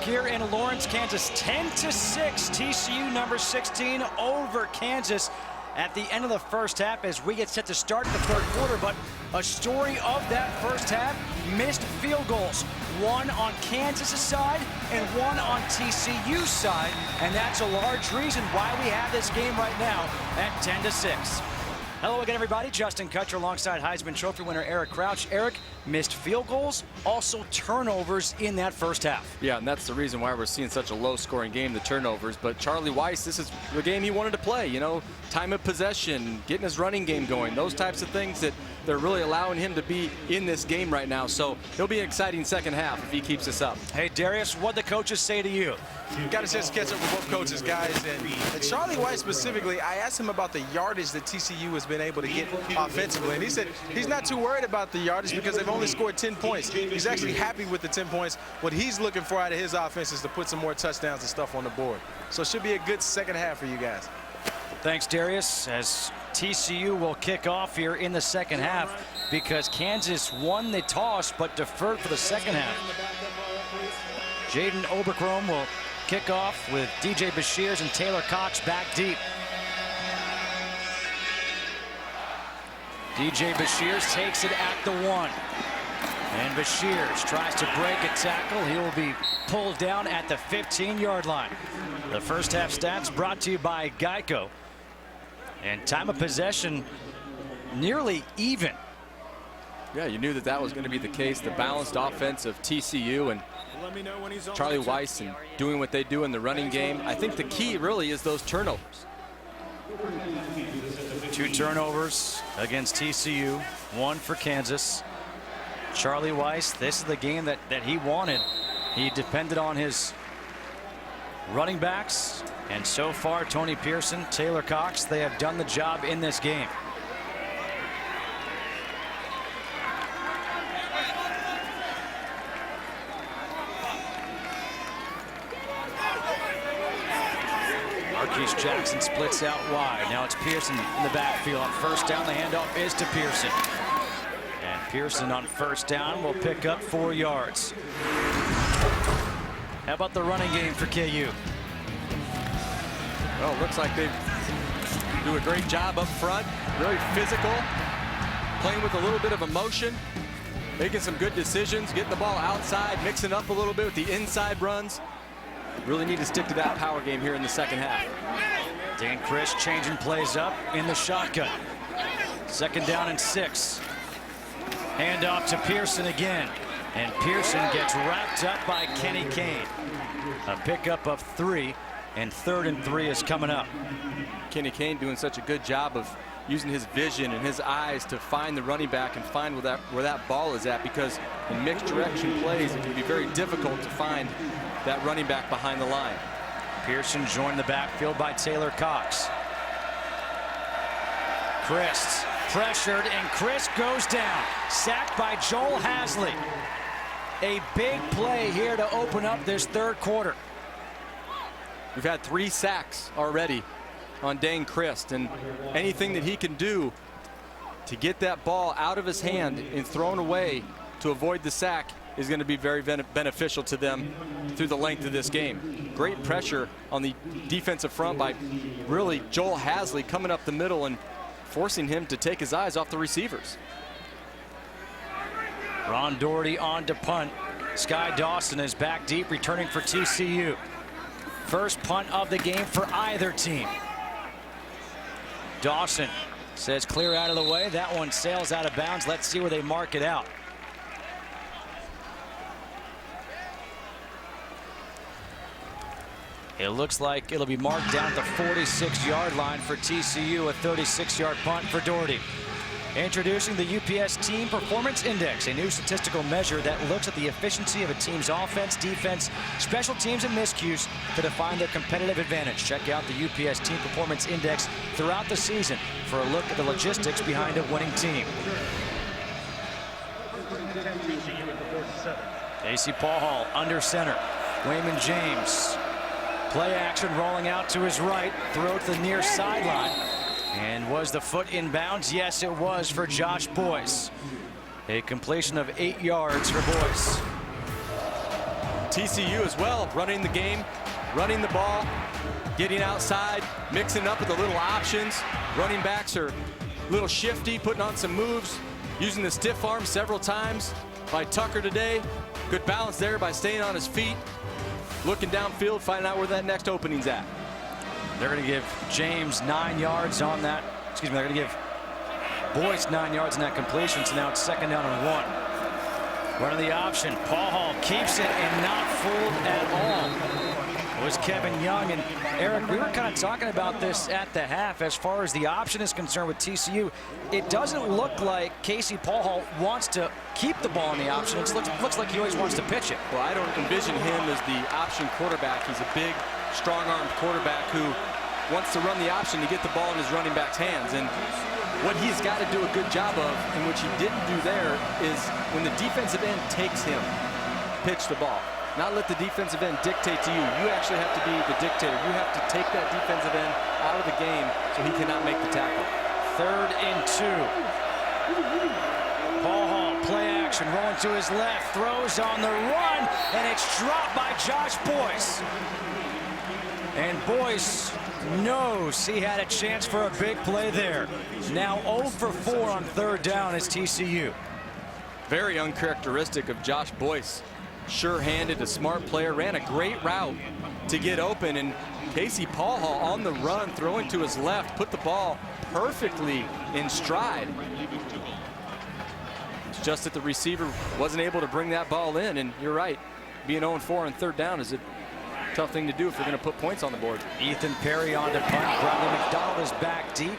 here in Lawrence, Kansas. 10-6, TCU number 16 over Kansas at the end of the first half as we get set to start the third quarter. But a story of that first half, missed field goals. One on Kansas' side and one on TCU's side. And that's a large reason why we have this game right now at 10-6. Hello again, everybody. Justin Kutcher alongside Heisman Trophy winner Eric Crouch. Eric, missed field goals, also turnovers in that first half. Yeah, and that's the reason why we're seeing such a low-scoring game, the turnovers. But Charlie Weis, this is the game he wanted to play. You know, time of possession, getting his running game going, those types of things that they're really allowing him to be in this game right now. So it'll be an exciting second half if he keeps this up. Hey, Darius, what the coaches say to you? Got a chance to catch up with both coaches, guys. And Charlie Weis specifically, I asked him about the yardage that TCU has been able to get offensively. And he said he's not too worried about the yardage because they've only scored 10 points. He's actually happy with the 10 points. What he's looking for out of his offense is to put some more touchdowns and stuff on the board. So it should be a good second half for you guys. Thanks, Darius, as TCU will kick off here in the second half because Kansas won the toss but deferred for the second half. Jaden Oberchrome will kick off with DJ Bashirs and Taylor Cox back deep. DJ Bashirs takes it at the 1. And Bashirs tries to break a tackle. He will be pulled down at the 15-yard line. The first half stats brought to you by Geico. And time of possession nearly even. Yeah, you knew that that was going to be the case. The balanced offense of TCU and Charlie Weis and doing what they do in the running game. I think the key really is those turnovers. 2 turnovers against TCU, 1 for Kansas. Charlie Weis, this is the game that he wanted. He depended on his running backs, and so far Tony Pearson, Taylor Cox, they have done the job in this game. Marquise Jackson splits out wide. Now it's Pearson in the backfield on first down. The handoff is to Pearson. And Pearson on first down will pick up 4 yards. How about the running game for KU? Well, it looks like they do a great job up front. Really physical, playing with a little bit of emotion, making some good decisions, getting the ball outside, mixing up a little bit with the inside runs. Really need to stick to that power game here in the second half. Dan Chris changing plays up in the shotgun. Second down and 6. Handoff to Pearson again. And Pearson gets wrapped up by Kenny Kane. A pickup of 3, and 3rd and 3 is coming up. Kenny Kane doing such a good job of using his vision and his eyes to find the running back and find where that ball is at, because in mixed direction plays it can be very difficult to find that running back behind the line. Pearson joined the backfield by Taylor Cox. Chris pressured, and Chris goes down. Sacked by Joel Hasley. A big play here to open up this third quarter. We've had 3 sacks already on Dane Christ, and anything that he can do to get that ball out of his hand and thrown away to avoid the sack is going to be very beneficial to them through the length of this game. Great pressure on the defensive front by really Joel Hasley coming up the middle and forcing him to take his eyes off the receivers. Ron Doherty on to punt. Sky Dawson is back deep, returning for TCU. First punt of the game for either team. Dawson says clear out of the way. That one sails out of bounds. Let's see where they mark it out. It looks like it'll be marked down at the 46-yard line for TCU, a 36-yard punt for Doherty. Introducing the UPS Team Performance Index, a new statistical measure that looks at the efficiency of a team's offense, defense, special teams, and miscues to define their competitive advantage. Check out the UPS Team Performance Index throughout the season for a look at the logistics behind a winning team. AC Paul Hall under center. Wayman James. Play action rolling out to his right. Throw to the near sideline. And was the foot in bounds? Yes, it was for Josh Boyce. A completion of 8 yards for Boyce. TCU as well, running the game, running the ball, getting outside, mixing up with the little options. Running backs are a little shifty, putting on some moves, using the stiff arm several times by Tucker today. Good balance there by staying on his feet, looking downfield, finding out where that next opening's at. They're going to give James 9 yards on that. Excuse me, they're going to give Boyce 9 yards on that completion, so now it's 2nd down and 1. Running the option. Paul Hall keeps it and not fooled at all. It was Kevin Young. And Eric, we were kind of talking about this at the half as far as the option is concerned with TCU. It doesn't look like Casey Paul Hall wants to keep the ball in the option. It looks like he always wants to pitch it. Well, I don't envision him as the option quarterback. He's a big, strong-armed quarterback who wants to run the option to get the ball in his running back's hands. And what he's got to do a good job of, and which he didn't do there, is when the defensive end takes him, pitch the ball. Not let the defensive end dictate to you. You actually have to be the dictator. You have to take that defensive end out of the game so he cannot make the tackle. 3rd and 2. Paul Hall, play action, rolling to his left, throws on the run, and it's dropped by Josh Boyce. And Boyce knows he had a chance for a big play there. Now 0 for 4 on 3rd down is TCU. Very uncharacteristic of Josh Boyce. Sure-handed, a smart player, ran a great route to get open, and Casey Paul Hall on the run, throwing to his left, put the ball perfectly in stride. It's just that the receiver wasn't able to bring that ball in, and you're right, being 0-4 on 3rd down is a tough thing to do if we're going to put points on the board. Ethan Perry on to punt. Bradley McDonald is back deep.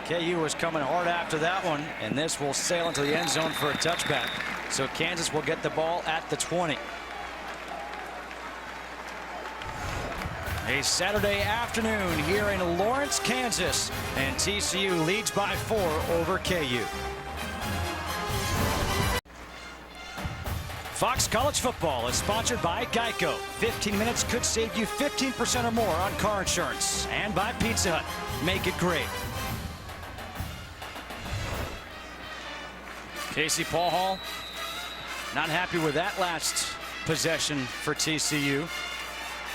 KU was coming hard after that one, and this will sail into the end zone for a touchback. So Kansas will get the ball at the 20. A Saturday afternoon here in Lawrence, Kansas, and TCU leads by 4 over KU. Fox College Football is sponsored by Geico. 15 minutes could save you 15% or more on car insurance. And by Pizza Hut. Make it great. Casey Paul Hall not happy with that last possession for TCU.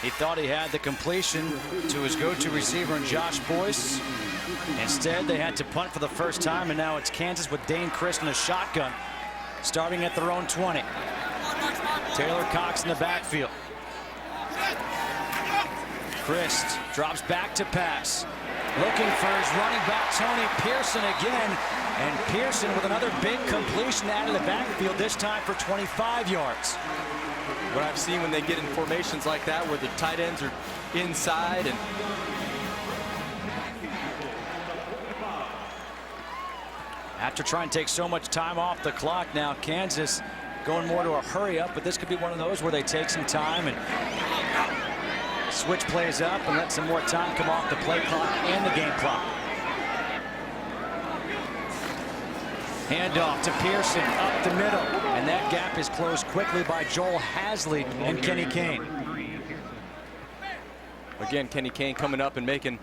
He thought he had the completion to his go-to receiver in Josh Boyce. Instead, they had to punt for the first time, and now it's Kansas with Dane Christ in a shotgun, starting at their own 20. Taylor Cox in the backfield. Christ drops back to pass. Looking for his running back, Tony Pearson again. And Pearson with another big completion out of the backfield, this time for 25 yards. What I've seen when they get in formations like that where the tight ends are inside and after trying to take so much time off the clock, now Kansas going more to a hurry up, but this could be one of those where they take some time and switch plays up and let some more time come off the play clock and the game clock. Handoff to Pearson up the middle, and that gap is closed quickly by Joel Hasley and Kenny Kane. Again, Kenny Kane coming up and making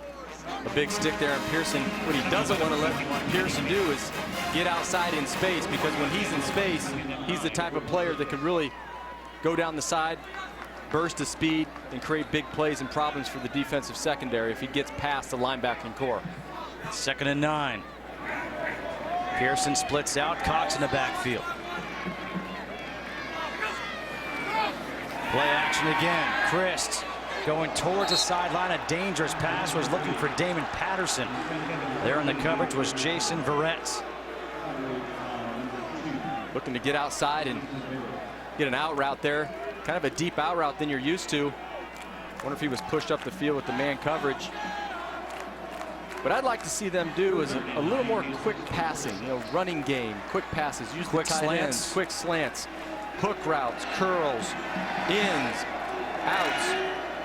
a big stick there on Pearson. What he doesn't want to let Pearson do is get outside in space, because when he's in space, he's the type of player that could really go down the side, burst to speed, and create big plays and problems for the defensive secondary if he gets past the linebacking core. 2nd and 9. Pearson splits out, Cox in the backfield. Play action again. Christ going towards the sideline. A dangerous pass, was looking for Damon Patterson. There in the coverage was Jason Verrett. Looking to get outside and get an out route there. Kind of a deep out route than you're used to. Wonder if he was pushed up the field with the man coverage. What I'd like to see them do is a little more quick passing, running game, quick passes, use quick the tight slants. ends, quick slants, hook routes, curls, ins, outs.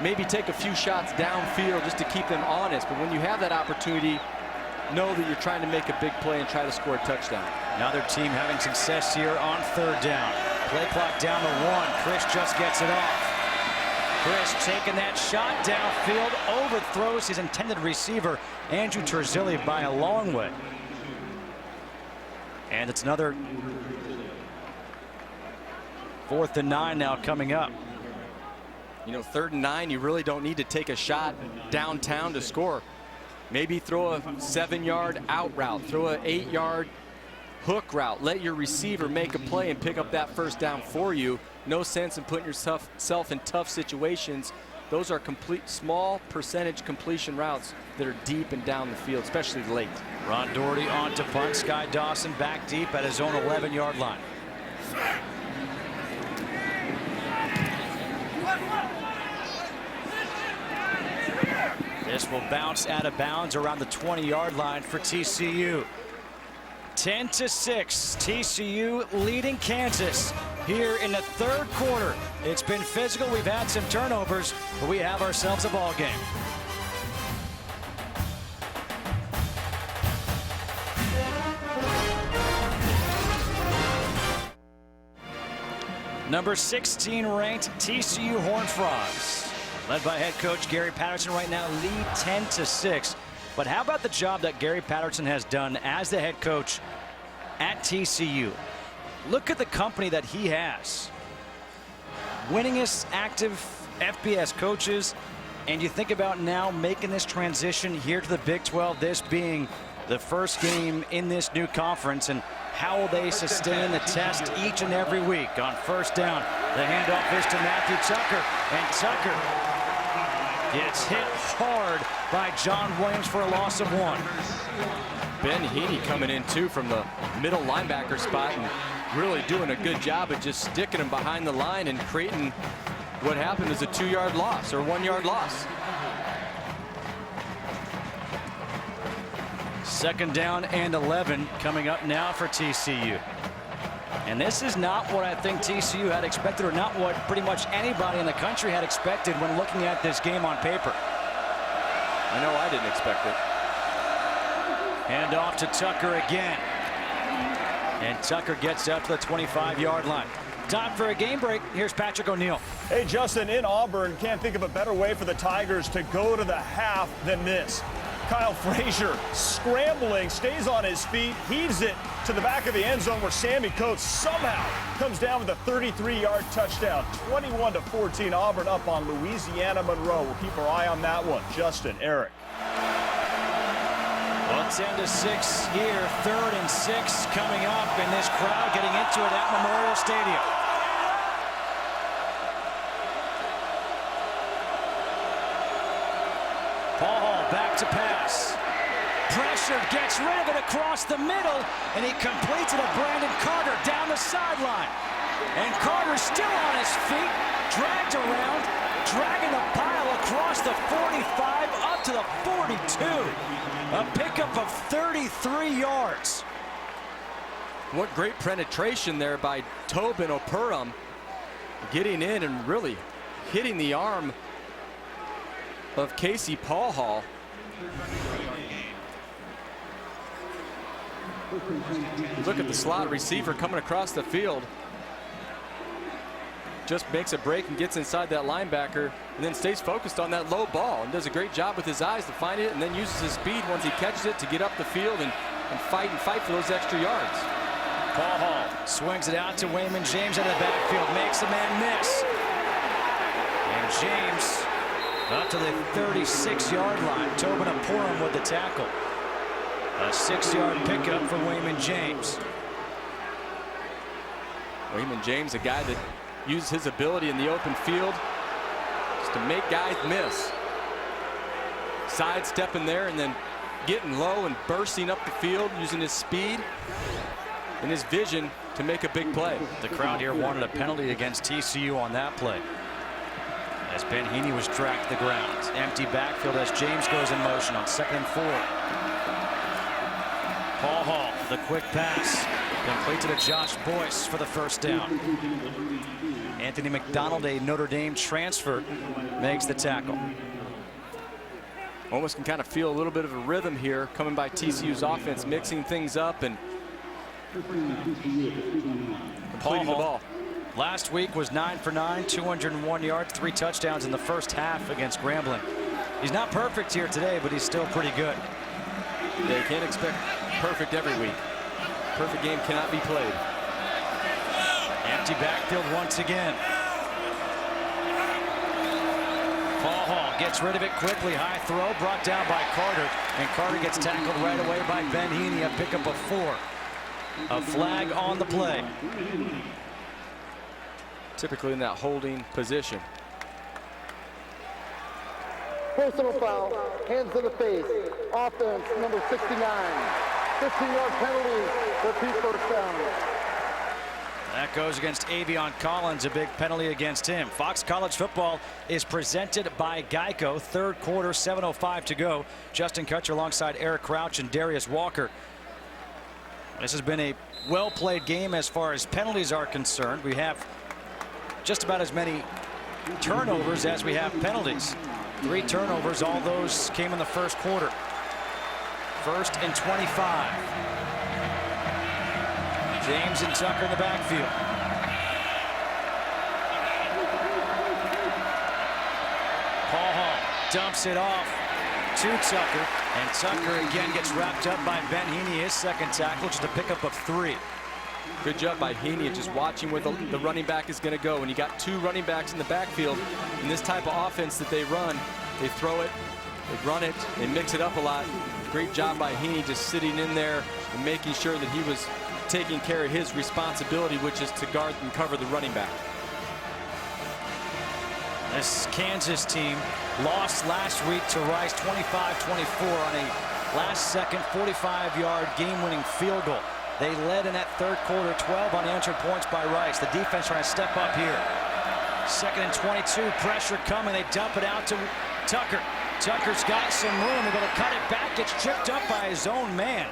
Maybe take a few shots downfield just to keep them honest. But when you have that opportunity, know that you're trying to make a big play and try to score a touchdown. Another team having success here on 3rd down. Play clock down to 1. Chris just gets it off. Chris taking that shot downfield, overthrows his intended receiver, Andrew Terzilli, by a long way. And it's another 4th and 9 now coming up. You know, 3rd and 9, you really don't need to take a shot downtown to score. Maybe throw a 7-yard out route, throw an 8-yard hook route. Let your receiver make a play and pick up that first down for you. No sense in putting yourself in tough situations. Those are complete small percentage completion routes that are deep and down the field, especially late. Ron Doherty on to punt. Sky Dawson back deep at his own 11-yard line. This will bounce out of bounds around the 20-yard line for TCU. 10-6, TCU leading Kansas here in the 3rd quarter. It's been physical. We've had some turnovers, but we have ourselves a ball game. Number 16 ranked TCU Horned Frogs, led by head coach Gary Patterson, right now lead 10-6. But how about the job that Gary Patterson has done as the head coach at TCU? Look at the company that he has. Winningest active FBS coaches, and you think about now making this transition here to the Big 12, this being the first game in this new conference, and how will they sustain the test each and every week? On 1st down, the handoff is to Matthew Tucker, and Tucker gets hit hard by John Williams for a loss of 1. Ben Heaney coming in too from the middle linebacker spot and really doing a good job of just sticking him behind the line and creating what happened as a 2-yard loss or 1-yard loss. 2nd down and 11 coming up now for TCU. And this is not what I think TCU had expected, or not what pretty much anybody in the country had expected when looking at this game on paper. I know I didn't expect it. Hand off to Tucker again. And Tucker gets up to the 25-yard line. Time for a game break. Here's Patrick O'Neill. Hey, Justin, in Auburn, can't think of a better way for the Tigers to go to the half than this. Kyle Frazier scrambling, stays on his feet, heaves it to the back of the end zone where Sammy Coates somehow comes down with a 33-yard touchdown. 21-14, Auburn up on Louisiana Monroe. We'll keep our eye on that one. Justin, Eric. Well, 10-6 here, 3rd and 6 coming up, and this crowd getting into it at Memorial Stadium. Paul Hall back to pass. Pressure, gets rid of it across the middle, and he completes it to Brandon Carter down the sideline. And Carter's still on his feet, dragged around, dragging the pile across the 45 up to the 42. A pickup of 33 yards. What great penetration there by Tobin Opurum, getting in and really hitting the arm of Casey Paul Hall. Look at the slot receiver coming across the field. Just makes a break and gets inside that linebacker and then stays focused on that low ball and does a great job with his eyes to find it, and then uses his speed once he catches it to get up the field and fight for those extra yards. Paul Hall swings it out to Wayman James in the backfield, makes a man miss. And James up to the 36-yard line. Tobin Opurum with the tackle. A 6-yard pickup for Wayman James. Wayman James, a guy that uses his ability in the open field just to make guys miss. Sidestepping there and then getting low and bursting up the field, using his speed and his vision to make a big play. The crowd here wanted a penalty against TCU on that play, as Ben Heaney was dragged to the ground. Empty backfield as James goes in motion on 2nd and 4. Paul Hall, the quick pass, complete to Josh Boyce for the 1st down. Anthony McDonald, a Notre Dame transfer, makes the tackle. Almost can kind of feel a little bit of a rhythm here coming by TCU's offense, mixing things up and completing the ball. Last week was 9 for 9, 201 yards, 3 touchdowns in the 1st half against Grambling. He's not perfect here today, but he's still pretty good. Yeah, you can't expect perfect every week. Perfect game cannot be played. Empty backfield once again. Hall gets rid of it quickly. High throw brought down by Carter. And Carter gets tackled right away by Ben Heaney. A pickup of 4. A flag on the play. Typically in that holding position. Personal foul, hands to the face, offense number 69. 15-yard penalty, repeat first down. That goes against Avion Collins, a big penalty against him. Fox College football is presented by Geico. Third quarter, 7:05 to go. Justin Kutcher alongside Eric Crouch and Darius Walker. This has been a well-played game as far as penalties are concerned. We have just about as many turnovers as we have penalties. 3 turnovers, all those came in the first quarter. 1st and 25. James and Tucker in the backfield. Paul Hall dumps it off to Tucker, and Tucker again gets wrapped up by Ben Heaney, his second tackle, just a pickup of 3. Good job by Heaney, just watching where the running back is going to go. When you got 2 running backs in the backfield, in this type of offense that they run, they throw it, they run it, they mix it up a lot. Great job by Heaney just sitting in there and making sure that he was taking care of his responsibility, which is to guard and cover the running back. This Kansas team lost last week to Rice 25-24 on a last-second 45-yard game-winning field goal. They led in that third quarter, 12 unanswered points by Rice. The defense trying to step up here. 2nd and 22, pressure coming. They dump it out to Tucker. Tucker's got some room. They're going to cut it back. Gets tripped up by his own man.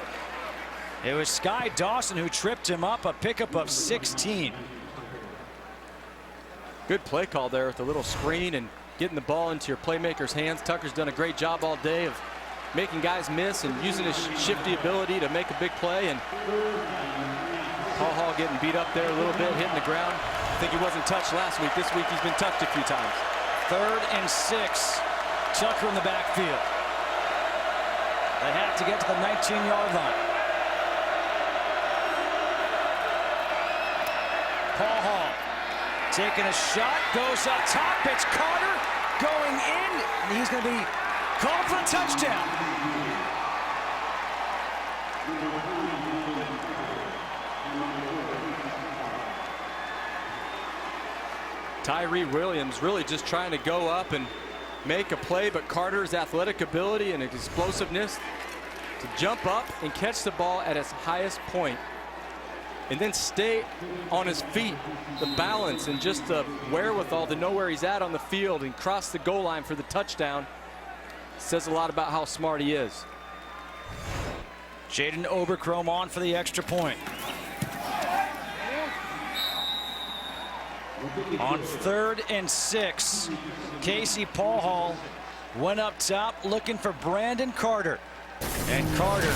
It was Sky Dawson who tripped him up. A pickup of 16. Good play call there with a little screen and getting the ball into your playmaker's hands. Tucker's done a great job all day of making guys miss and using his shifty ability to make a big play. And Paul Hall getting beat up there a little bit, hitting the ground. I think he wasn't touched last week. This week he's been touched a few times. 3rd and 6. Tucker in the backfield. They have to get to the 19-yard line. Paul Hall taking a shot, goes up top. It's Carter going in. He's going to be called for a touchdown. Tyree Williams really just trying to go up and make a play, but Carter's athletic ability and explosiveness to jump up and catch the ball at its highest point and then stay on his feet, the balance and just the wherewithal to know where he's at on the field and cross the goal line for the touchdown says a lot about how smart he is. Jaden Oberchrome on for the extra point. On 3rd and 6, Casey Paul Hall went up top looking for Brandon Carter. And Carter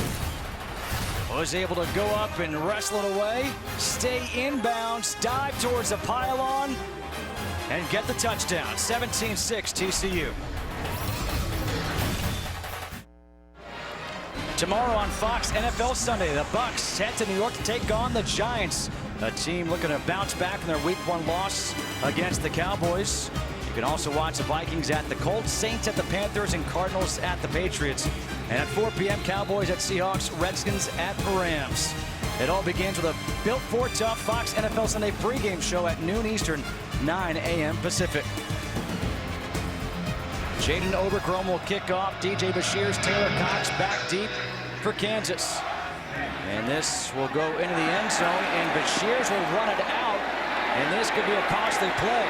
was able to go up and wrestle it away, stay inbounds, dive towards the pylon, and get the touchdown. 17-6 TCU. Tomorrow on Fox NFL Sunday, the Bucs head to New York to take on the Giants. A team looking to bounce back from their Week 1 loss against the Cowboys. You can also watch the Vikings at the Colts, Saints at the Panthers, and Cardinals at the Patriots. And at 4 p.m., Cowboys at Seahawks, Redskins at the Rams. It all begins with a Built for Tough Fox NFL Sunday pregame show at noon Eastern, 9 a.m. Pacific. Jaden Oberchrome will kick off. DJ Bashir's Taylor Cox back deep for Kansas. And this will go into the end zone, and Bashir's will run it out. And this could be a costly play.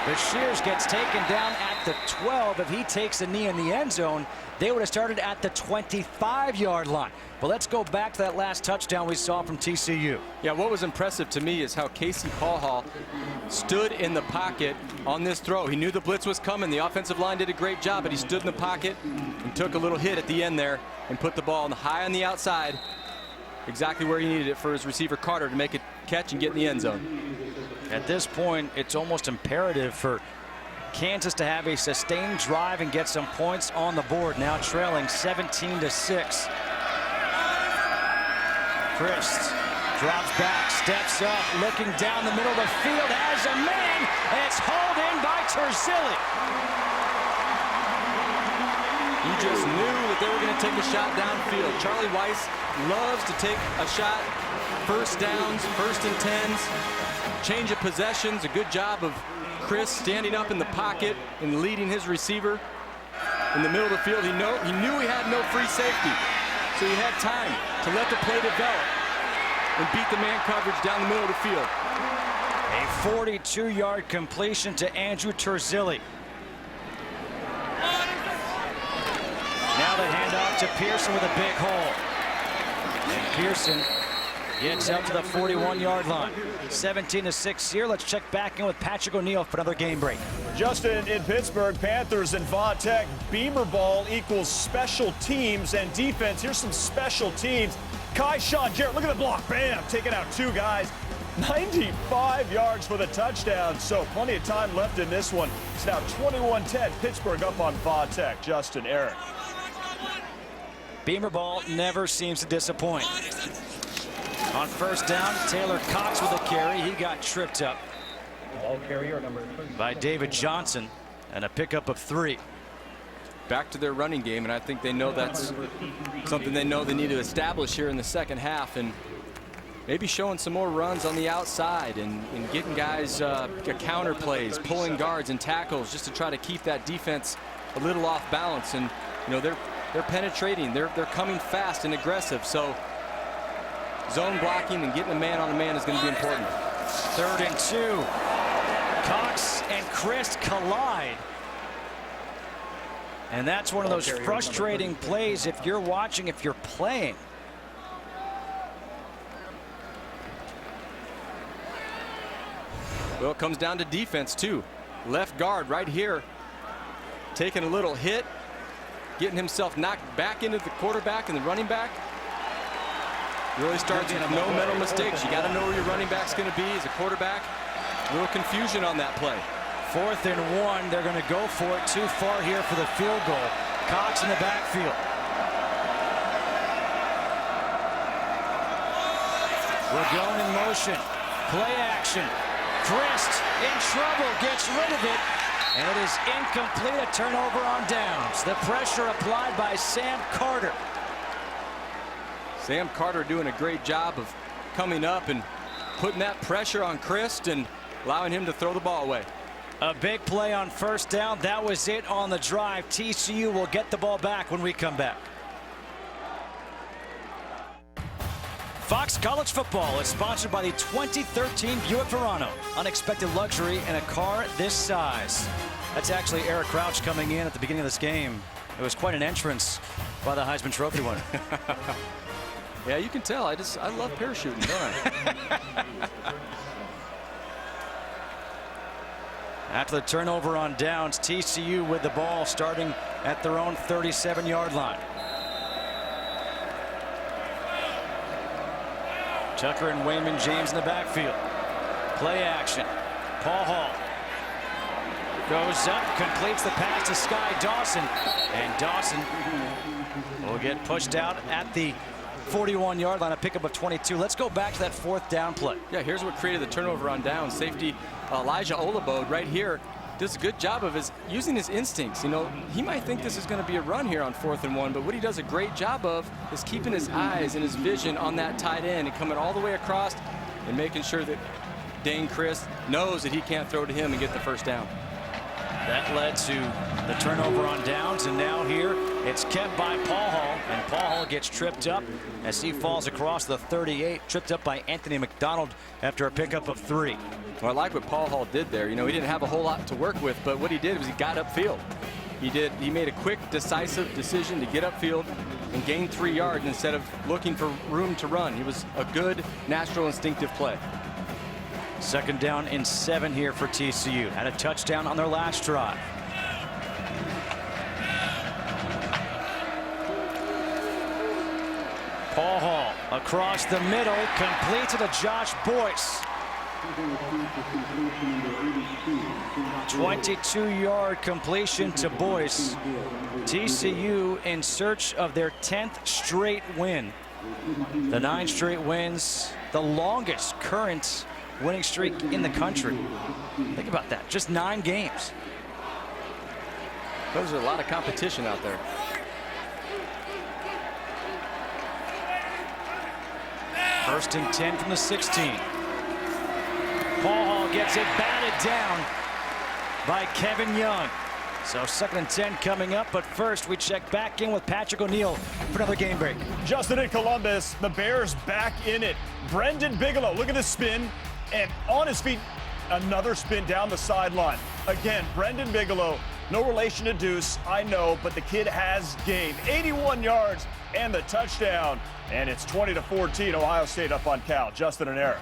Bashir's gets taken down at the 12. If he takes a knee in the end zone, they would have started at the 25-yard line. But let's go back to that last touchdown we saw from TCU. Yeah, what was impressive to me is how Casey Paul Hall stood in the pocket on this throw. He knew the blitz was coming. The offensive line did a great job, but he stood in the pocket and took a little hit at the end there and put the ball high on the outside, exactly where he needed it for his receiver Carter to make a catch and get in the end zone. At this point, it's almost imperative for Kansas to have a sustained drive and get some points on the board. Now trailing 17-6. Chris drops back, steps up, looking down the middle of the field, has a man, and it's hauled in by Terzilli. He just knew that they were going to take a shot downfield. Charlie Weiss loves to take a shot. First downs, first and 10s, change of possessions. A good job of Chris standing up in the pocket and leading his receiver in the middle of the field. He knew he had no free safety, so he had time to let the play develop and beat the man coverage down the middle of the field. A 42-yard completion to Andrew Terzilli. Now the handoff to Pearson with a big hole. And Pearson gets up to the 41-yard line. 17-6 here. Let's check back in with Patrick O'Neill for another game break. Justin, in Pittsburgh, Panthers and Va Tech, Beamer ball equals special teams and defense. Here's some special teams. Kai Sean Jarrett, look at the block. Bam, taking out two guys. 95 yards for the touchdown, so plenty of time left in this one. It's now 21-10, Pittsburgh up on Va Tech. Justin, Eric. Beamer ball never seems to disappoint. On first down, Taylor Cox with a carry. He got tripped up by David Johnson, and a pickup of 3. Back to their running game, and I think they know that's something they know they need to establish here in the second half, and maybe showing some more runs on the outside and getting guys counter plays, pulling guards and tackles just to try to keep that defense a little off balance. And you know, they're penetrating, they're coming fast and aggressive, so zone blocking and getting a man on a man is going to be important. 3rd and 2. Cox and Christ collide. And that's one of those frustrating plays if you're watching, if you're playing. Well, it comes down to defense too. Left guard right here taking a little hit, getting himself knocked back into the quarterback and the running back. Really starts with no mental mistakes. You got to know where your running back's going to be as a quarterback. A little confusion on that play. 4th and 1. They're going to go for it. Too far here for the field goal. Cox in the backfield. We're going in motion. Play action. Christ in trouble, gets rid of it, and it is incomplete. A turnover on downs. The pressure applied by Sam Carter. Sam Carter doing a great job of coming up and putting that pressure on Christ and allowing him to throw the ball away. A big play on first down. That was it on the drive. TCU will get the ball back when we come back. Fox College Football is sponsored by the 2013 Buick Verano. Unexpected luxury in a car this size. That's actually Eric Crouch coming in at the beginning of this game. It was quite an entrance by the Heisman Trophy winner. Yeah, you can tell. I love parachuting, don't I? After the turnover on downs, TCU with the ball starting at their own 37-yard line. Tucker and Wayman James in the backfield. Play action. Paul Hall goes up, completes the pass to Sky Dawson, and Dawson will get pushed out at the 41-yard line, a pickup of 22. Let's go back to that 4th down play. Yeah, here's what created the turnover on down. Safety Elijah Olabode right here does a good job of using his instincts. You know, he might think this is going to be a run here on 4th and 1, but what he does a great job of is keeping his eyes and his vision on that tight end and coming all the way across and making sure that Dane Christ knows that he can't throw to him and get the first down. That led to the turnover on downs, and now here it's kept by Paul Hall, and Paul Hall gets tripped up as he falls across the 38, tripped up by Anthony McDonald after a pickup of 3. Well, I like what Paul Hall did there. You know, he didn't have a whole lot to work with, but what he did was he got upfield. He made a quick, decisive decision to get upfield and gain 3 yards instead of looking for room to run. He was a good, natural, instinctive play. 2nd down and 7 here for TCU. Had a touchdown on their last drive. Paul Hall across the middle, completes to Josh Boyce. 22-yard completion to Boyce. TCU in search of their 10th straight win. The 9 straight wins, the longest current winning streak in the country. Think about that, just 9 games. There's a lot of competition out there. First and 10 from the 16. Paul Hall gets it batted down by Kevin Young. So 2nd and 10 coming up, but first we check back in with Patrick O'Neill for another game break. Justin in Columbus, the Bears back in it. Brendan Bigelow, look at the spin, and on his feet, another spin down the sideline. Again, Brendan Bigelow, no relation to Deuce, I know, but the kid has gained 81 yards and the touchdown, and it's 20-14, Ohio State up on Cal. Justin and Eric.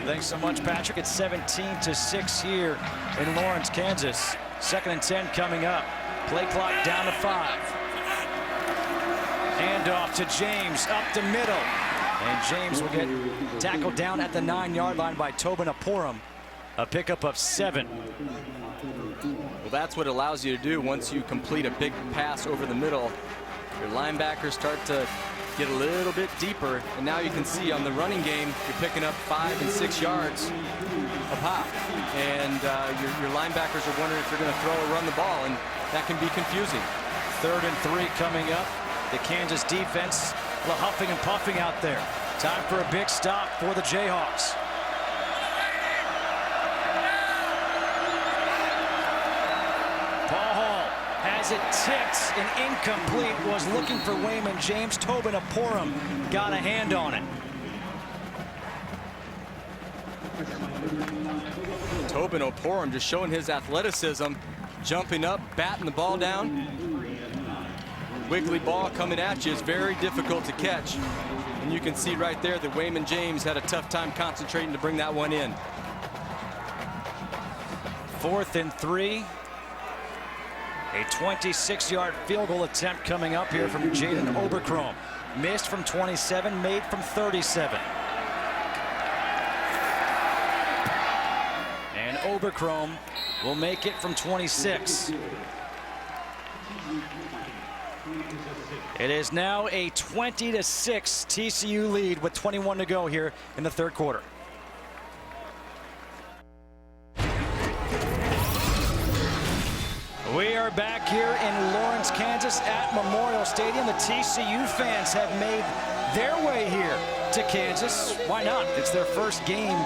Thanks so much, Patrick. It's 17-6 here in Lawrence, Kansas. 2nd and 10 coming up. Play clock down to 5. Handoff to James up the middle. And James will get tackled down at the 9-yard line by Tobin Aporum. A pickup of 7. Well, that's what it allows you to do once you complete a big pass over the middle. Your linebackers start to get a little bit deeper, and now you can see on the running game, you're picking up 5 and 6 yards a pop. And your linebackers are wondering if you're going to throw or run the ball, and that can be confusing. 3rd and 3 coming up. The Kansas defense a little huffing and puffing out there. Time for a big stop for the Jayhawks. Paul Hall has it tipped and incomplete. Was looking for Wayman James. Tobin Aporum got a hand on it. Tobin Aporum just showing his athleticism, jumping up, batting the ball down. Wiggly ball coming at you is very difficult to catch. And you can see right there that Wayman James had a tough time concentrating to bring that one in. 4th and 3. A 26-yard field goal attempt coming up here from Jaden Oberchrome. Missed from 27, made from 37. And Oberchrome will make it from 26. It is now a 20-6 TCU lead with 21 to go here in the 3rd quarter. We are back here in Lawrence, Kansas at Memorial Stadium. The TCU fans have made their way here to Kansas. Why not? It's their first game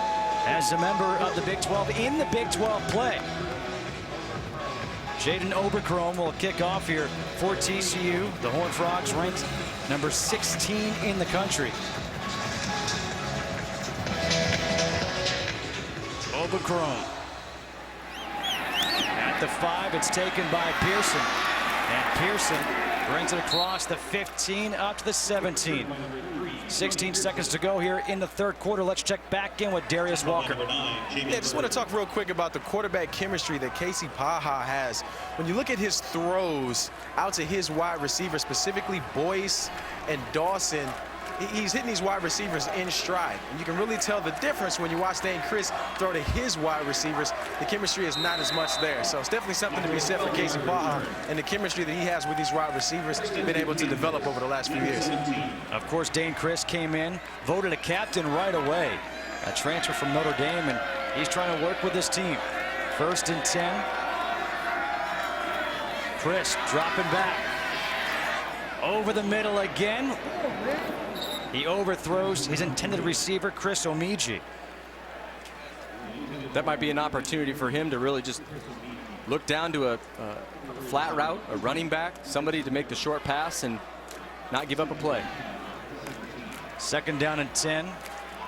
as a member of the Big 12 in the Big 12 play. Jaden Oberchrome will kick off here for TCU. The Horned Frogs ranked number 16 in the country. Oberchrome. At the 5, it's taken by Pearson. And Pearson brings it across the 15 up to the 17. 16 seconds to go here in the 3rd quarter. Let's check back in with Darius Walker. Yeah, just want to talk real quick about the quarterback chemistry that Casey Paha has. When you look at his throws out to his wide receivers, specifically Boyce and Dawson, he's hitting these wide receivers in stride. And you can really tell the difference when you watch Dane Chris throw to his wide receivers. The chemistry is not as much there. So it's definitely something to be said for Casey Paha and the chemistry that he has with these wide receivers been able to develop over the last few years. Of course, Dane Chris came in, voted a captain right away. A transfer from Notre Dame, and he's trying to work with his team. 1st and 10. Chris dropping back. Over the middle again. He overthrows his intended receiver, Chris Omiji. That might be an opportunity for him to really just look down to a flat route, a running back, somebody to make the short pass and not give up a play. 2nd down and 10.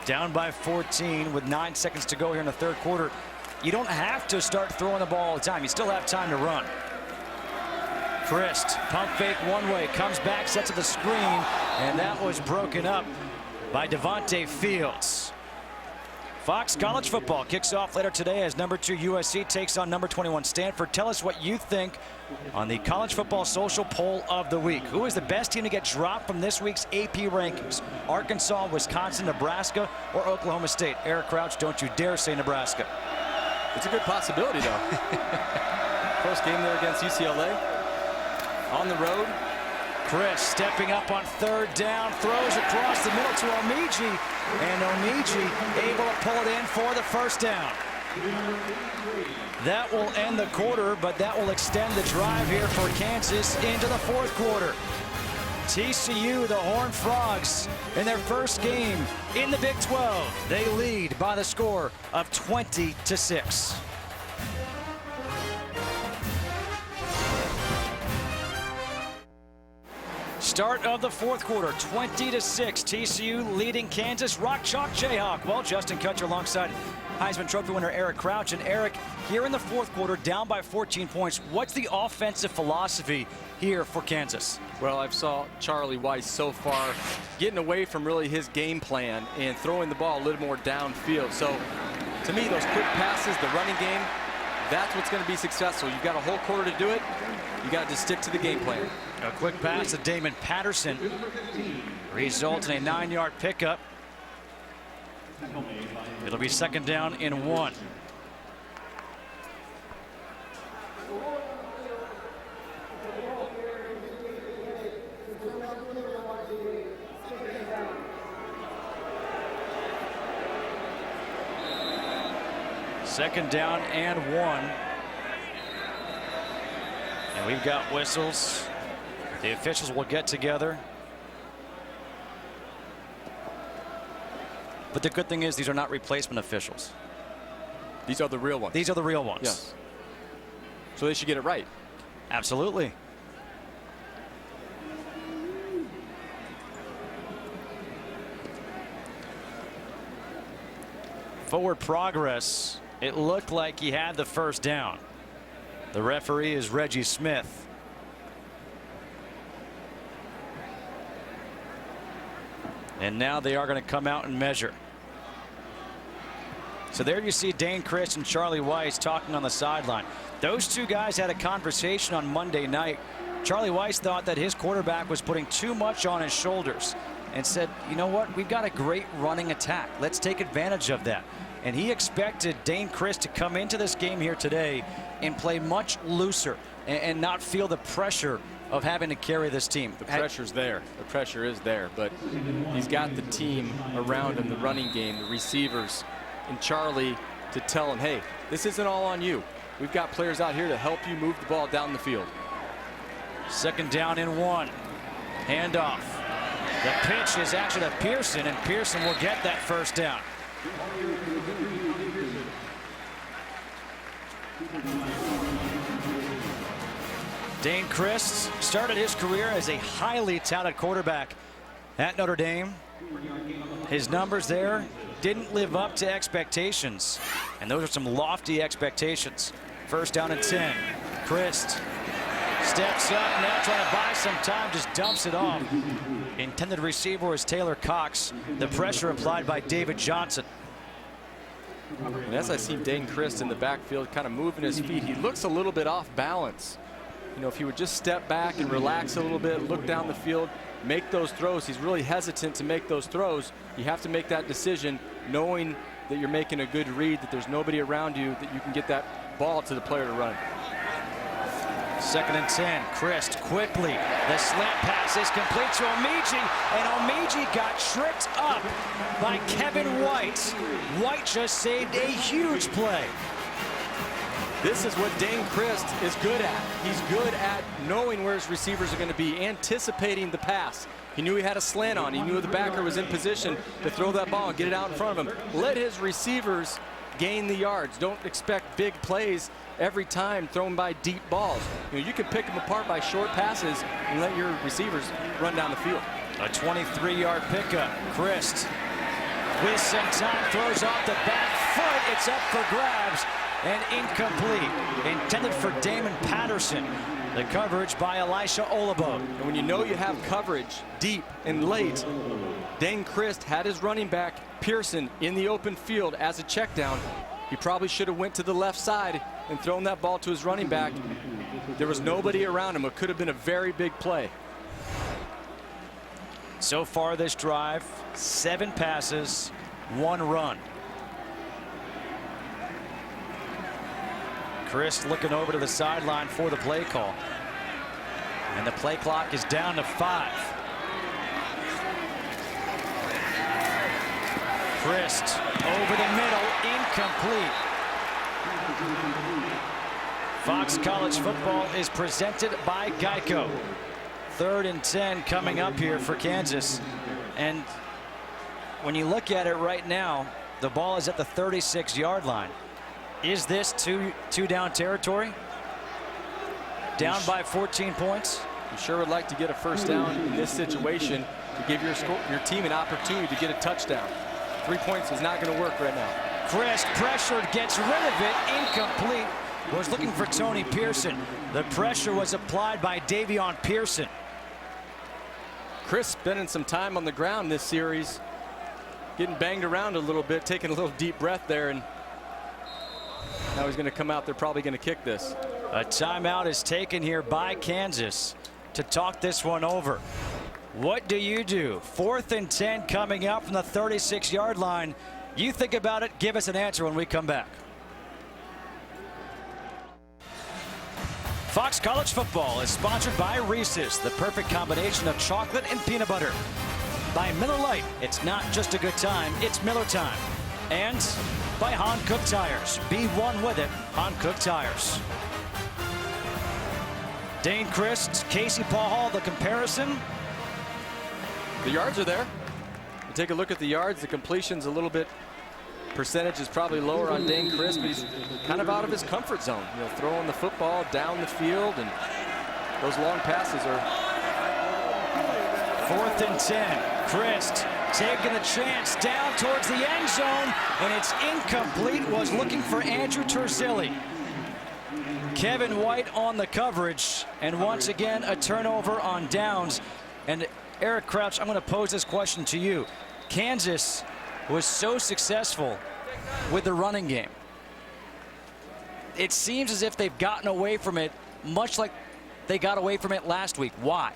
Down by 14 with 9 seconds to go here in the 3rd quarter. You don't have to start throwing the ball all the time. You still have time to run. Christ, pump fake one way, comes back, sets up the screen, and that was broken up by Devontae Fields. Fox College Football kicks off later today as number 2 USC takes on number 21 Stanford. Tell us what you think on the College Football Social Poll of the Week. Who is the best team to get dropped from this week's AP rankings? Arkansas, Wisconsin, Nebraska, or Oklahoma State? Eric Crouch, don't you dare say Nebraska. It's a good possibility, though. First game there against UCLA. On the road. Chris stepping up on 3rd down, throws across the middle to Omiji, and Omiji able to pull it in for the 1st down. That will end the quarter, but that will extend the drive here for Kansas into the 4th quarter. TCU, the Horned Frogs, in their first game in the Big 12. They lead by the score of 20-6. Start of the fourth quarter, 20-6. TCU leading Kansas. Rock Chalk Jayhawk. Well, Justin Kutcher alongside Heisman Trophy winner Eric Crouch. And Eric, here in the fourth quarter, down by 14 points. What's the offensive philosophy here for Kansas? Well, I've saw Charlie Weis so far getting away from really his game plan and throwing the ball a little more downfield. So, to me, those quick passes, the running game, that's what's going to be successful. You've got a whole quarter to do it. You got to just stick to the game plan. A quick pass to Damon Patterson results in a 9-yard pickup. It'll be second down and 1. Second down and 1. And we've got whistles. The officials will get together. But the good thing is these are not replacement officials. These are the real ones. These are the real ones. Yes. So they should get it right. Absolutely. Forward progress. It looked like he had the first down. The referee is Reggie Smith. And now they are going to come out and measure. So there you see Dane Christ and Charlie Weis talking on the sideline. Those two guys had a conversation on Monday night. Charlie Weis thought that his quarterback was putting too much on his shoulders and said, you know what, we've got a great running attack. Let's take advantage of that. And he expected Dane Christ to come into this game here today and play much looser and not feel the pressure of having to carry this team. The pressure's there. The pressure is there, but he's got the team around him, the running game, the receivers, and Charlie to tell him, hey, this isn't all on you. We've got players out here to help you move the ball down the field. Second down and 1. Handoff. The pitch is actually to Pearson, and Pearson will get that first down. Dane Christ started his career as a highly talented quarterback at Notre Dame. His numbers there didn't live up to expectations, and those are some lofty expectations. First down and 10. Christ steps up, now trying to buy some time, just dumps it off. Intended receiver was Taylor Cox. The pressure applied by David Johnson. And as I see Dane Christ in the backfield kind of moving his feet, he looks a little bit off balance. You know, if he would just step back and relax a little bit, look down the field, make those throws. He's really hesitant to make those throws. You have to make that decision knowing that you're making a good read, that there's nobody around you, that you can get that ball to the player to run. Second and 10. Christ quickly. The slant pass is complete to Omiji, and Omiji got tripped up by Kevin White. White just saved a huge play. This is what Dane Christ is good at. He's good at knowing where his receivers are going to be, anticipating the pass. He knew he had a slant on. He knew the backer was in position to throw that ball and get it out in front of him. Let his receivers gain the yards. Don't expect big plays every time thrown by deep balls. You know, you can pick them apart by short passes and let your receivers run down the field. A 23-yard pickup. Christ with some time throws off the back foot. It's up for grabs and incomplete. Intended for Damon Patterson. The coverage by Elisha Olabo. And when you know you have coverage deep and late, Dane Christ had his running back Pearson in the open field as a check down. He probably should have went to the left side and thrown that ball to his running back. There was nobody around him. It could have been a very big play. So far this drive, 7 passes, 1 run. Chris looking over to the sideline for the play call. And the play clock is down to 5. Christ over the middle, incomplete. Fox College Football is presented by Geico. 3rd and 10 coming up here for Kansas. And when you look at it right now, the ball is at the 36-yard line. Is this two down territory? Down by 14 points? You sure would like to get a first down in this situation to give your team an opportunity to get a touchdown. 3 points is not going to work right now. Christ pressured, gets rid of it, incomplete. Was looking for Tony Pearson. The pressure was applied by Davion Pearson. Chris spending some time on the ground this series, getting banged around a little bit, taking a little deep breath there, and now he's going to come out. They're probably going to kick this. A timeout is taken here by Kansas to talk this one over. What do you do? 4th and 10 coming out from the 36-yard line. You think about it. Give us an answer when we come back. Fox College Football is sponsored by Reese's, the perfect combination of chocolate and peanut butter. By Miller Lite, it's not just a good time, it's Miller time. And by Hankook Tires. Be one with it, Hankook Tires. Dane Christ, Casey Paul Hall, the comparison. The yards are there. You take a look at the yards. The completion's a little bit, percentage is probably lower on Dane Christ, but he's kind of out of his comfort zone. You know, throwing the football down the field, and those long passes are. 4th and 10. Christ taking a chance down towards the end zone, and it's incomplete. Was looking for Andrew Terzilli. Kevin White on the coverage, and once again a turnover on downs. And Eric Crouch, I'm going to pose this question to you. Kansas was so successful with the running game. It seems as if they've gotten away from it, much like they got away from it last week. Why?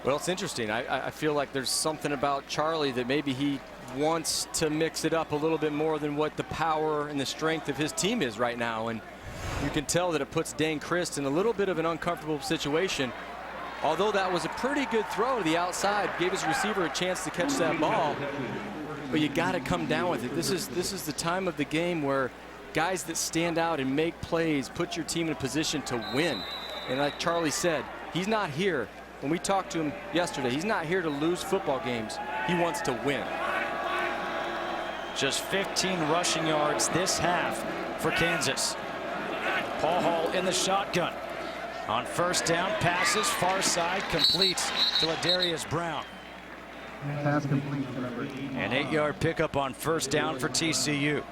Well, it's interesting. I feel like there's something about Charlie that maybe he wants to mix it up a little bit more than what the power and the strength of his team is right now. And you can tell that it puts Dane Christ in a little bit of an uncomfortable situation. Although that was a pretty good throw to the outside, gave his receiver a chance to catch that ball. But you got to come down with it. This is the time of the game where guys that stand out and make plays put your team in a position to win. And like Charlie said, he's not here. When we talked to him yesterday, he's not here to lose football games. He wants to win. Just 15 rushing yards this half for Kansas. Paul Hall in the shotgun. On 1st down, passes far side, completes to Ladarius Brown. Pass complete for number 8. An 8-yard pickup on 1st down for TCU.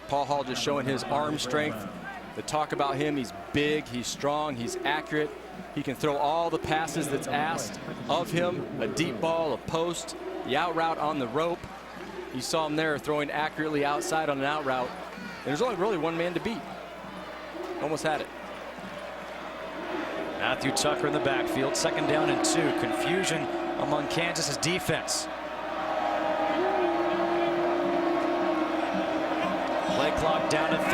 Paul Hall just showing his arm strength. The talk about him, he's big, he's strong, he's accurate. He can throw all the passes that's asked of him. A deep ball, a post, the out route on the rope. You saw him there throwing accurately outside on an out route. And there's only really one man to beat. Almost had it. Matthew Tucker in the backfield, 2nd down and 2. Confusion among Kansas's defense. Play clock down to 3.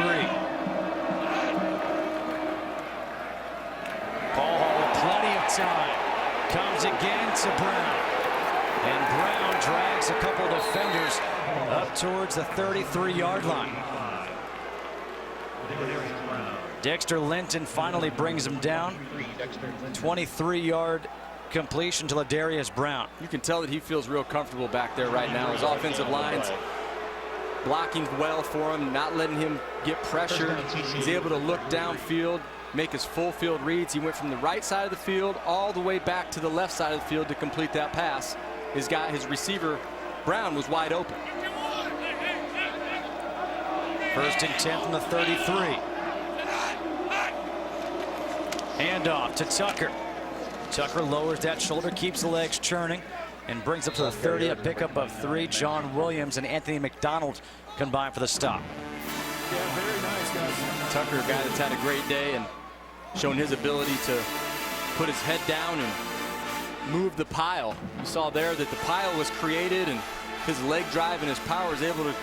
Paul Hall with plenty of time. Comes again to Brown. And Brown drags a couple defenders up towards the 33-yard line. Dexter Linton finally brings him down. 23-yard completion to Ladarius Brown. You can tell that he feels real comfortable back there right now. His offensive line's blocking well for him, not letting him get pressure. He's able to look downfield, make his full field reads. He went from the right side of the field all the way back to the left side of the field to complete that pass. His receiver, Brown, was wide open. 1st and 10 from the 33. Handoff to Tucker. Tucker lowers that shoulder, keeps the legs churning, and brings up to the 30. A pickup of 3. John Williams and Anthony McDonald combine for the stop. Yeah, very nice, guys. Tucker, a guy that's had a great day and shown his ability to put his head down and move the pile. You saw there that the pile was created, and his leg drive and his power was able to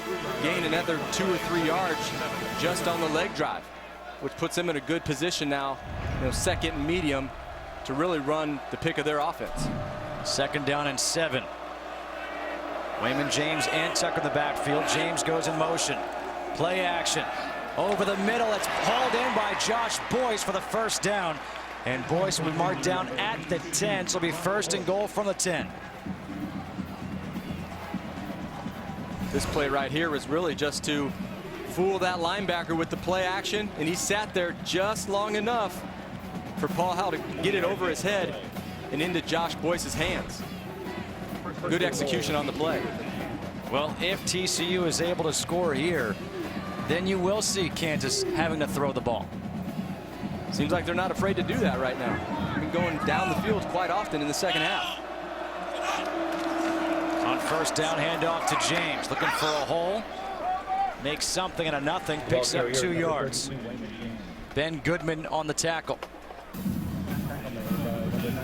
gain another 2 or 3 yards just on the leg drive, which puts him in a good position now, 2nd and medium, to really run the pick of their offense. 2nd down and 7. Wayman James and Tucker in the backfield. James goes in motion. Play action. Over the middle. It's hauled in by Josh Boyce for the 1st down. And Boyce will be marked down at the 10, so it'll be first and goal from the 10. This play right here was really just to fool that linebacker with the play action, and he sat there just long enough for Paul Howell to get it over his head and into Josh Boyce's hands. Good execution on the play. Well, if TCU is able to score here, then you will see Kansas having to throw the ball. Seems like they're not afraid to do that right now. Been going down the field quite often in the second half. On first down, handoff to James, looking for a hole. Makes something out of nothing, picks up 2 yards. Ben Goodman on the tackle.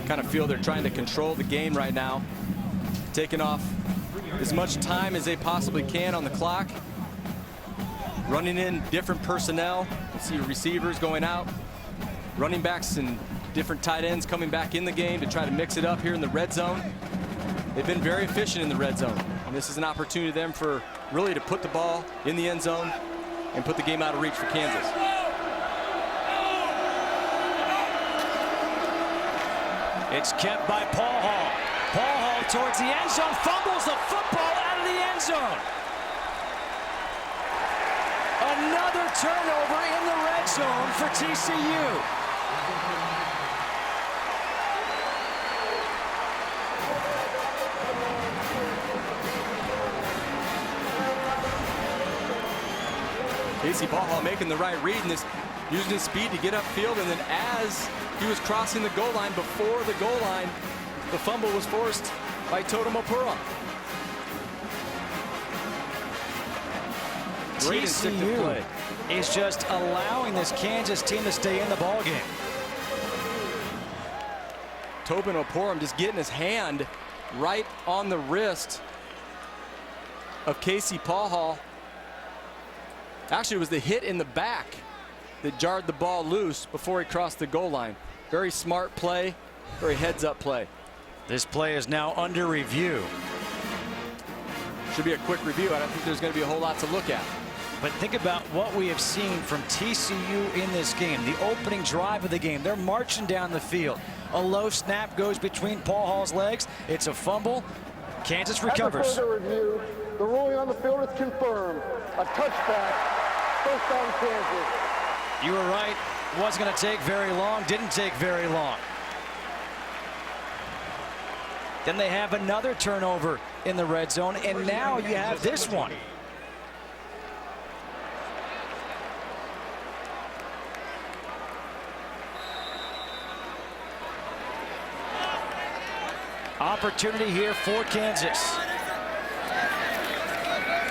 Kind of feel they're trying to control the game right now. Taking off as much time as they possibly can on the clock. Running in different personnel. You see receivers going out. Running backs and different tight ends coming back in the game to try to mix it up here in the red zone. They've been very efficient in the red zone. And this is an opportunity for them for really to put the ball in the end zone and put the game out of reach for Kansas. It's kept by Paul Hall. Paul Hall towards the end zone, fumbles the football out of the end zone. Another turnover in the red zone for TCU. Paul Hall making the right read and using his speed to get upfield, and then as he was crossing the goal line, before the goal line, the fumble was forced by Totem Opura. Great instinctive play. Is just allowing this Kansas team to stay in the ball game. Tobin Oporum just getting his hand right on the wrist of Casey Paul Hall. Actually, it was the hit in the back that jarred the ball loose before he crossed the goal line. Very smart play, very heads-up play. This play is now under review. Should be a quick review. I don't think there's going to be a whole lot to look at. But think about what we have seen from TCU in this game. The opening drive of the game, they're marching down the field. A low snap goes between Paul Hall's legs. It's a fumble. Kansas recovers. After further review, the ruling on the field is confirmed. A touchback, first down Kansas. You were right. It wasn't going to take very long. Didn't take very long. Then they have another turnover in the red zone, and now you have this one. Opportunity here for Kansas.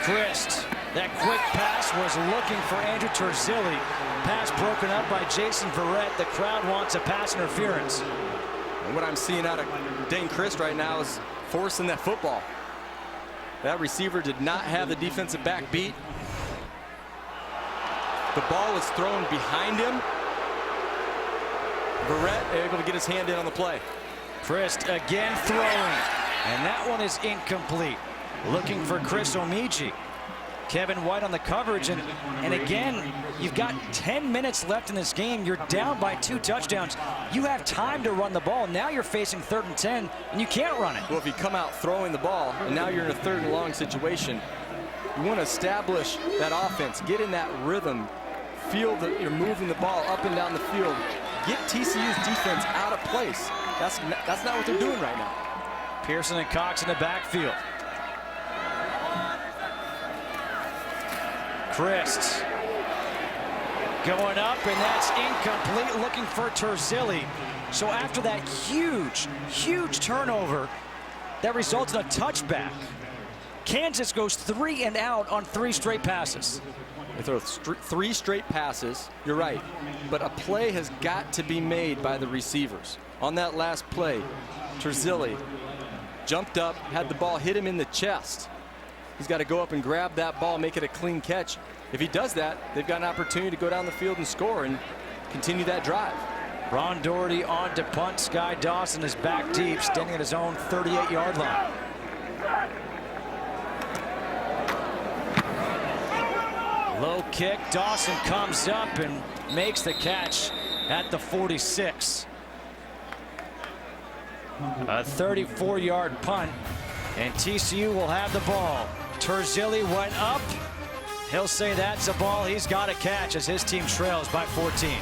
Christ, that quick pass was looking for Andrew Terzilli. Pass broken up by Jason Verrett. The crowd wants a pass interference. And what I'm seeing out of Dane Christ right now is forcing that football. That receiver did not have the defensive back beat. The ball was thrown behind him. Verrett able to get his hand in on the play. Christ again throwing, and that one is incomplete. Looking for Chris Omiji. Kevin White on the coverage, and again, you've got 10 minutes left in this game. You're down by 2 touchdowns. You have time to run the ball. Now you're facing 3rd and 10, and you can't run it. Well, if you come out throwing the ball, and now you're in a 3rd and long situation, you want to establish that offense, get in that rhythm, feel that you're moving the ball up and down the field, get TCU's defense out of place. That's not what they're doing right now. Pearson and Cox in the backfield. Christ going up, and that's incomplete. Looking for Terzilli. So after that huge turnover, that results in a touchback. Kansas goes 3 and out on 3 straight passes. They throw 3 straight passes. You're right, but a play has got to be made by the receivers. On that last play, Terzilli jumped up, had the ball hit him in the chest. He's got to go up and grab that ball, make it a clean catch. If he does that, they've got an opportunity to go down the field and score and continue that drive. Ron Doherty on to punt. Sky Dawson is back deep, standing at his own 38-yard line. Low kick. Dawson comes up and makes the catch at the 46. A 34-yard punt, and TCU will have the ball. Terzilli went up. He'll say that's a ball he's got to catch as his team trails by 14.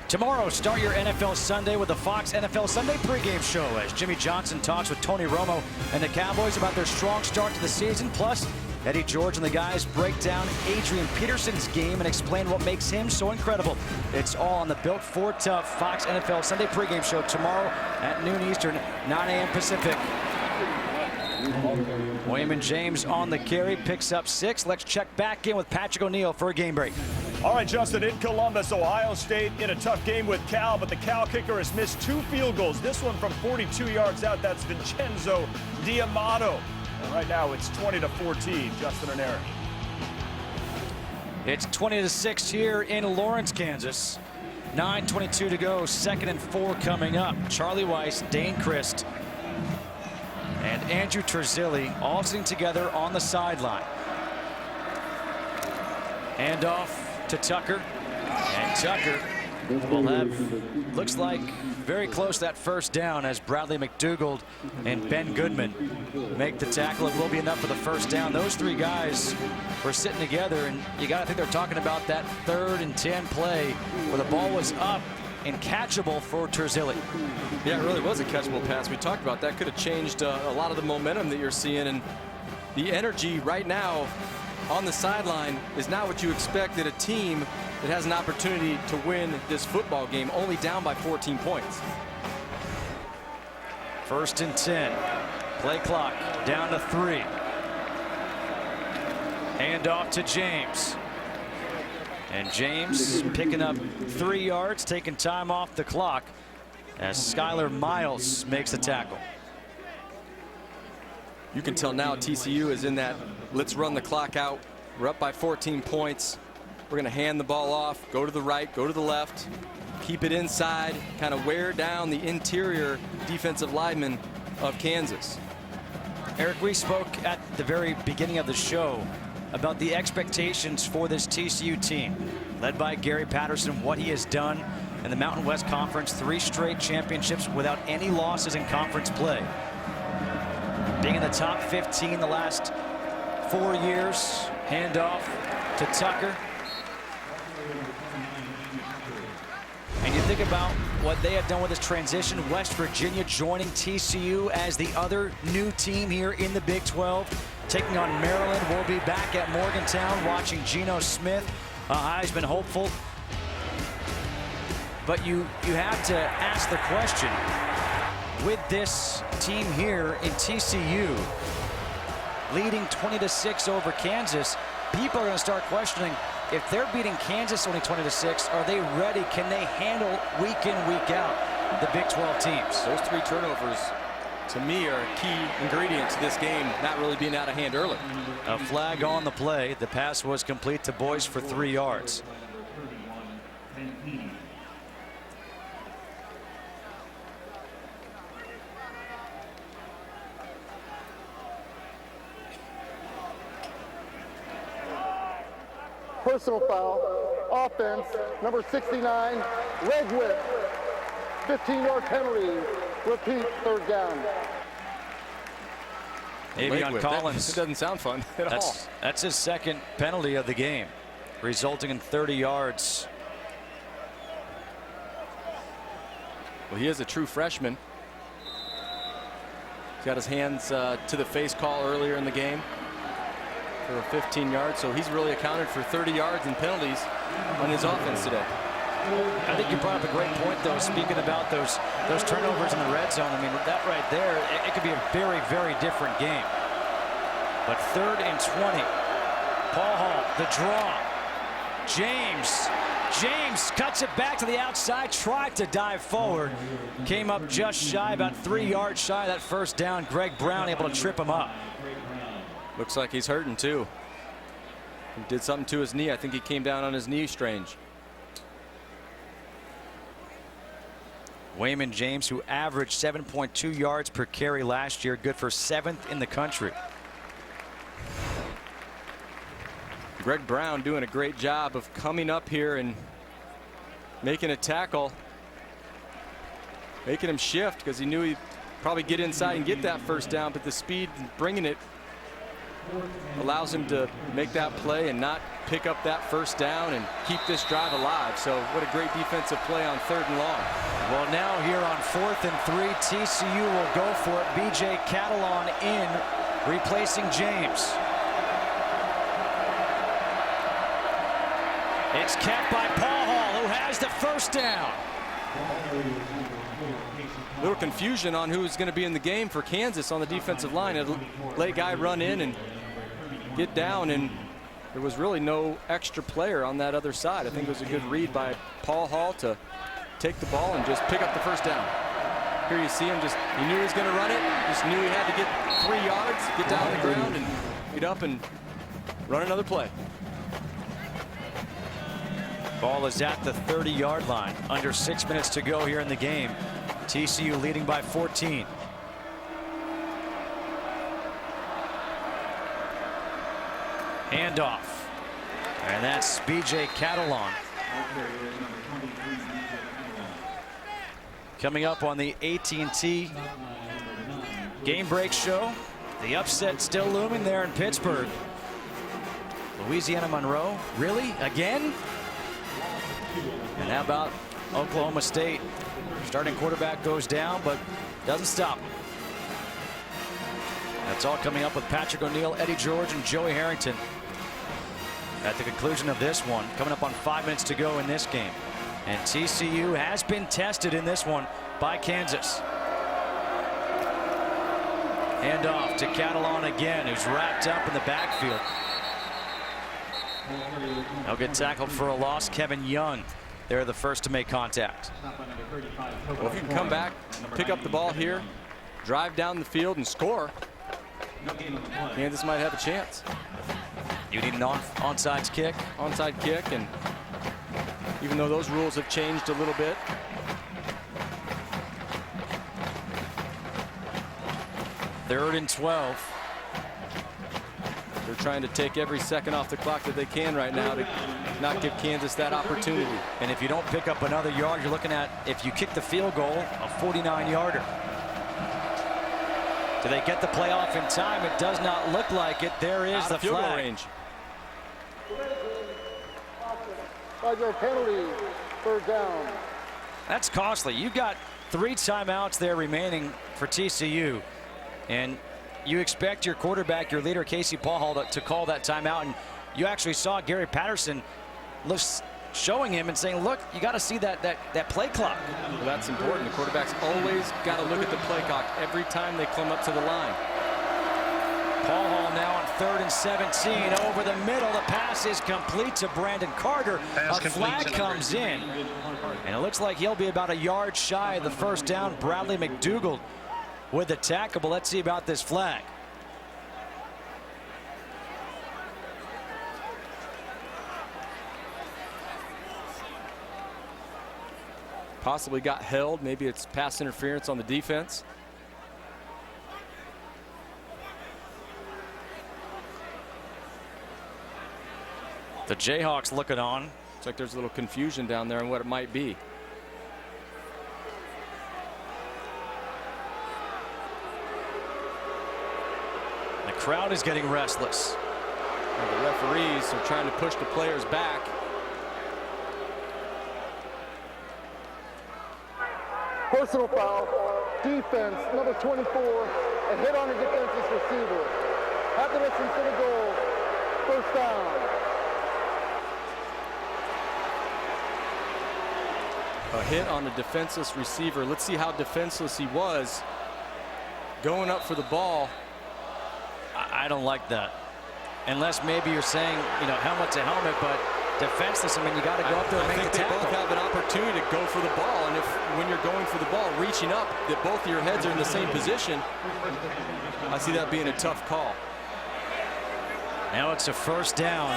Tomorrow, start your NFL Sunday with the Fox NFL Sunday pregame show as Jimmy Johnson talks with Tony Romo and the Cowboys about their strong start to the season. Plus, Eddie George and the guys break down Adrian Peterson's game and explain what makes him so incredible. It's all on the Built for Tough Fox NFL Sunday pregame show tomorrow at noon Eastern, 9 a.m. Pacific. Wayman James on the carry, picks up 6. Let's check back in with Patrick O'Neill for a game break. All right, Justin, in Columbus, Ohio State in a tough game with Cal, but the Cal kicker has missed 2 field goals. This one from 42 yards out. That's Vincenzo Diamato. And right now it's 20-14. Justin and Eric. It's 20-6 here in Lawrence, Kansas. 9:22 to go. 2nd and 4 coming up. Charlie Weiss, Dane Christ, and Andrew Terzilli all sitting together on the sideline. Hand off to Tucker, and Tucker will have, looks like, very close to that first down as Bradley McDougald and Ben Goodman make the tackle. It will be enough for the first down. Those 3 guys were sitting together, and you got to think they're talking about that 3rd and 10 play where the ball was up and catchable for Terzilli. Yeah, it really was a catchable pass. We talked about that. Could have changed a lot of the momentum that you're seeing, and the energy right now on the sideline is not what you expect at a team that has an opportunity to win this football game, only down by 14 points. 1st and 10. Play clock down to 3. Hand off to James. And James picking up 3 yards, taking time off the clock as Skylar Miles makes the tackle. You can tell now TCU is in that let's run the clock out. We're up by 14 points. We're going to hand the ball off, go to the right, go to the left, keep it inside, kind of wear down the interior defensive linemen of Kansas. Eric, we spoke at the very beginning of the show about the expectations for this TCU team, led by Gary Patterson, what he has done in the Mountain West Conference, 3 straight championships without any losses in conference play. Being in the top 15 the last 4 years. Handoff to Tucker. And you think about what they have done with this transition. West Virginia joining TCU as the other new team here in the Big 12. Taking on Maryland. We'll be back at Morgantown watching Geno Smith, a Heisman hopeful. But you have to ask the question, with this team here in TCU leading 20-6 over Kansas, people are going to start questioning, if they're beating Kansas only 20-6, are they ready? Can they handle week in, week out the Big 12 teams? Those 3 turnovers, to me, are a key ingredient to this game not really being out of hand early. A flag on the play. The pass was complete to Boyce for 3 yards. Personal foul, offense, number 69, leg whip, 15-yard penalty, repeat, 3rd down. Avion Collins. It doesn't sound fun at all. That's his 2nd penalty of the game, resulting in 30 yards. Well, he is a true freshman. He's got his hands to the face call earlier in the game for a 15 yards, so he's really accounted for 30 yards in penalties on his offense today. I think you brought up a great point, though, speaking about those turnovers in the red zone. I mean, that right there, it could be a very, very different game. But 3rd and 20. Paul Hall, the draw. James cuts it back to the outside, tried to dive forward. Came up just shy, about 3 yards shy of that first down. Greg Brown able to trip him up. Looks like he's hurting, too. He did something to his knee. I think he came down on his knee strange. Wayman James, who averaged 7.2 yards per carry last year, good for 7th in the country. Greg Brown doing a great job of coming up here and making a tackle. making him shift because he knew he'd probably get inside and get that first down, but the speed bringing it allows him to make that play and not pick up that first down and keep this drive alive. So what a great defensive play on 3rd and long. Well, now here on 4th and 3, TCU will go for it. B.J. Catalon in, replacing James. It's kept by Paul Hall, who has the first down. Little confusion on who's going to be in the game for Kansas on the defensive line. A late guy run in and get down, and there was really no extra player on that other side. I think it was a good read by Paul Hall to take the ball and just pick up the first down. Here you see him he knew he was going to run it, just knew he had to get 3 yards, get down on the ground and get up and run another play. Ball is at the 30-yard line. Under 6 minutes to go here in the game. TCU leading by 14. Handoff. And that's B.J. Catalon. Coming up on the AT&T Game Break Show. The upset still looming there in Pittsburgh. Louisiana Monroe. Really? Again? And how about Oklahoma State? Starting quarterback goes down, but doesn't stop him. That's all coming up with Patrick O'Neill, Eddie George, and Joey Harrington at the conclusion of this one. Coming up on 5 minutes to go in this game. And TCU has been tested in this one by Kansas. Handoff to Catalon again, who's wrapped up in the backfield. He'll get tackled for a loss. Kevin Young, they're the first to make contact. Well, if you can come back, pick up the ball here, drive down the field and score, Kansas might have a chance. You need an onside kick. Onside kick, and even though those rules have changed a little bit. Third and 12. They're trying to take every second off the clock that they can right now to not give Kansas that opportunity. And if you don't pick up another yard, you're looking at, if you kick the field goal, a 49-yarder. Do they get the play off in time? It does not look like it. There is the field goal flag. range. 5-yard penalty, 3rd down. That's costly. You've got 3 timeouts there remaining for TCU. And you expect your quarterback, your leader, Casey Paul Hall, to call that timeout. And you actually saw Gary Patterson showing him and saying, look, you got to see that play clock. Well, that's important. The quarterback's always got to look at the play clock every time they come up to the line. Paul Hall now on 3rd and 17. Over the middle, the pass is complete to Brandon Carter. A flag comes in. And it looks like he'll be about a yard shy of the first down. Bradley McDougald with the tackle, but let's see about this flag. Possibly got held. Maybe it's pass interference on the defense. The Jayhawks looking on. Looks like there's a little confusion down there on what it might be. The crowd is getting restless. And the referees are trying to push the players back. Personal foul, defense, number 24, a hit on the defenseless receiver. At the distance to the goal, 1st down. A hit on the defenseless receiver. Let's see how defenseless he was going up for the ball. I don't like that. Unless maybe you're saying, you know, helmet to helmet, but defenseless, I mean, you got to go up there and make the tackle. They both have an opportunity to go for the ball, and if when you're going for the ball, reaching up, that both of your heads are in the same position, I see that being a tough call. Now it's a 1st down.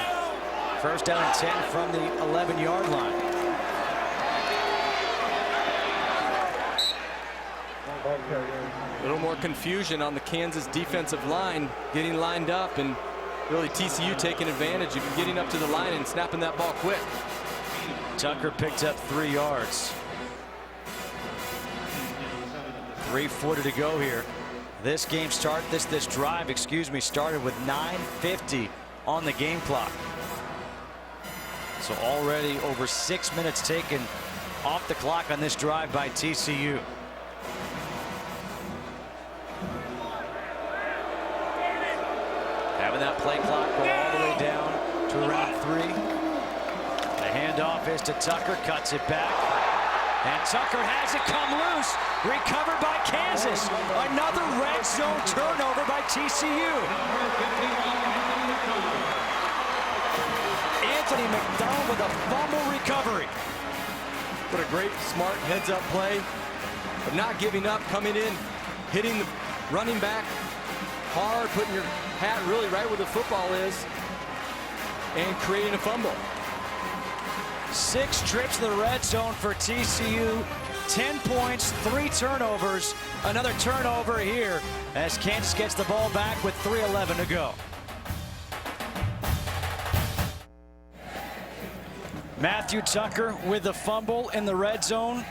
1st down and 10 from the 11-yard line. A little more confusion on the Kansas defensive line, getting lined up, and really TCU taking advantage of getting up to the line and snapping that ball quick. Tucker picked up 3 yards. 3:40 to go here. This drive, started with 9:50 on the game clock. So already over 6 minutes taken off the clock on this drive by TCU. Having that play clock go all the way down to around 3. The handoff is to Tucker, cuts it back. And Tucker has it come loose. Recovered by Kansas. Another red zone turnover by TCU. Anthony McDonald with a fumble recovery. What a great, smart heads-up play of not giving up, coming in, hitting the running back hard, putting your hat really right where the football is, and creating a fumble. 6 trips to the red zone for TCU. 10 points, 3 turnovers. Another turnover here as Kansas gets the ball back with 3:11 to go. Matthew Tucker with the fumble in the red zone.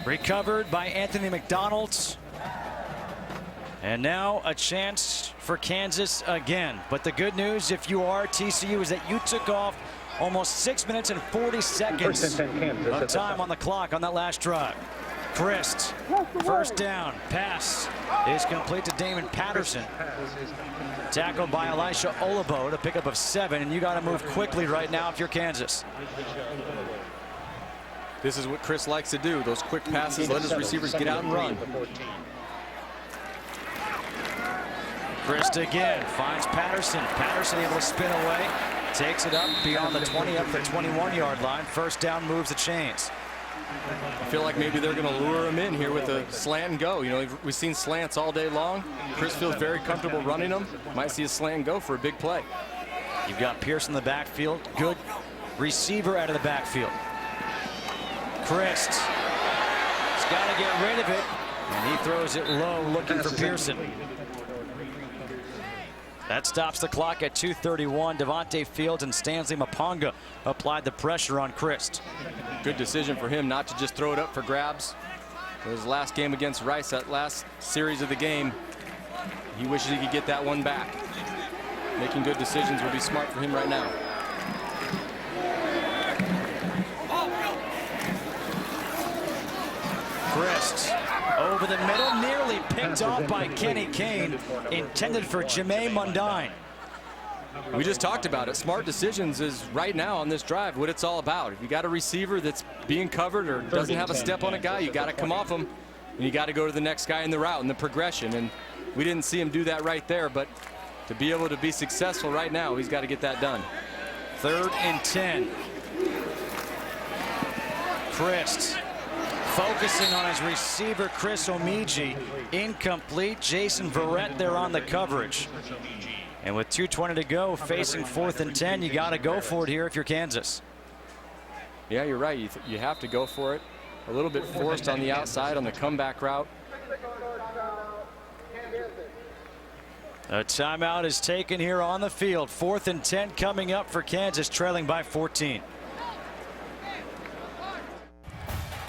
Recovered by Anthony McDonald. And now a chance for Kansas again. But the good news, if you are TCU, is that you took off almost 6 minutes and 40 seconds of time on the clock on that last drive. Christ, first down, pass is complete to Damon Patterson. Tackled by Elisha Olabo, to pick up of 7, and you got to move quickly right now if you're Kansas. This is what Chris likes to do, those quick passes, let his receivers get out and run. Christ again, finds Patterson. Patterson able to spin away, takes it up beyond the 20, up the 21-yard line. First down, moves the chains. I feel like maybe they're going to lure him in here with a slant and go. You know, we've seen slants all day long. Chris feels very comfortable running them. Might see a slant and go for a big play. You've got Pierce in the backfield. Good receiver out of the backfield. Christ. He's got to get rid of it. And he throws it low, looking for Pearson. That stops the clock at 2:31. Devontae Fields and Stanley Maponga applied the pressure on Christ. Good decision for him not to just throw it up for grabs. His last game against Rice, that last series of the game, he wishes he could get that one back. Making good decisions will be smart for him right now. Christ over the middle, nearly picked off by Kenny Kane, intended for Jermaine Mundine. We just talked about it. Smart decisions is right now on this drive what it's all about. If you got a receiver that's being covered or doesn't have a step on a guy, you got to come off him, and you got to go to the next guy in the route and the progression. And we didn't see him do that right there, but to be able to be successful right now, he's got to get that done. 3rd and 10. Christ focusing on his receiver, Chris Omiji. Incomplete. Jason Verrett there on the coverage. And with 2:20 to go, facing 4th and 10, you got to go for it here if you're Kansas. Yeah, you're right. You have to go for it. A little bit forced on the outside on the comeback route. A timeout is taken here on the field. 4th and 10 coming up for Kansas, trailing by 14.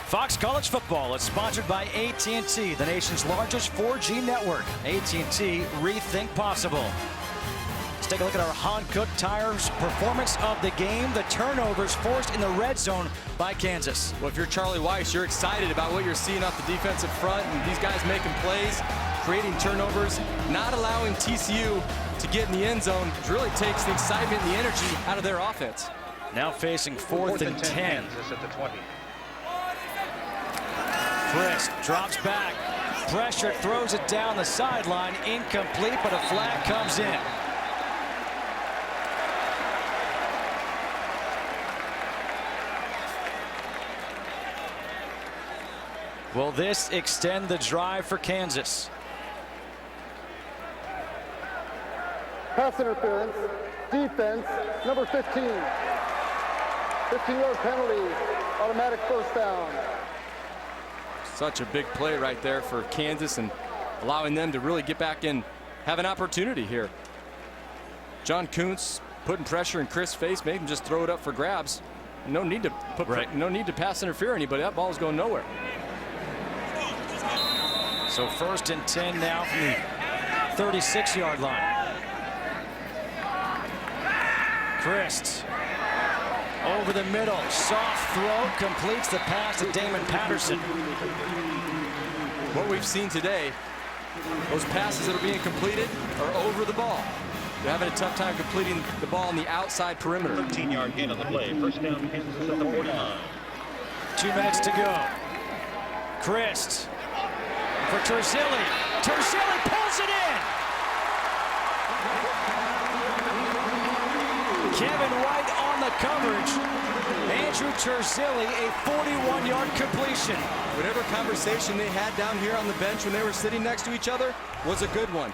Fox College Football is sponsored by AT&T, the nation's largest 4G network. AT&T, rethink possible. Let's take a look at our Hankook Tires performance of the game. The turnovers forced in the red zone by Kansas. Well, if you're Charlie Weiss, you're excited about what you're seeing off the defensive front, and these guys making plays, creating turnovers, not allowing TCU to get in the end zone, which really takes the excitement and the energy out of their offense. Now facing 4th and 10. Christ drops back, pressure, throws it down the sideline, incomplete, but a flag comes in. Will this extend the drive for Kansas? Pass interference, defense, number 15. 15-yard penalty, automatic first down. Such a big play right there for Kansas and allowing them to really get back and have an opportunity here. John Kuntz putting pressure in Chris' face, made him just throw it up for grabs. No need to pass interfere anybody. That ball's going nowhere. So 1st and 10 now from the 36-yard line. Christ over the middle, soft throw, completes the pass to Damon Patterson. What we've seen today, those passes that are being completed are over the ball. They're having a tough time completing the ball on the outside perimeter. 13-yard gain on the play. First down, Kansas at the 49. 2 minutes to go. Christ for Terzilli. Terzilli pulls it in. Kevin White on the coverage. Andrew Terzilli, a 41-yard completion. Whatever conversation they had down here on the bench when they were sitting next to each other was a good one.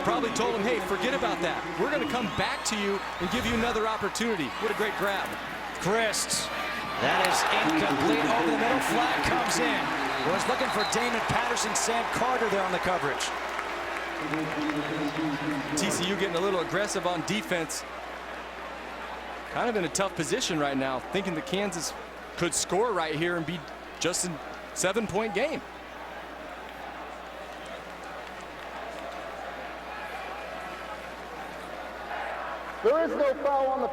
Probably told him, hey, forget about that. We're going to come back to you and give you another opportunity. What a great grab. Christ. That is incomplete. Over the middle, flag comes in. Was looking for Damon Patterson, Sam Carter there on the coverage. TCU getting a little aggressive on defense. Kind of in a tough position right now, thinking that Kansas could score right here and be just a 7-point game. There is no foul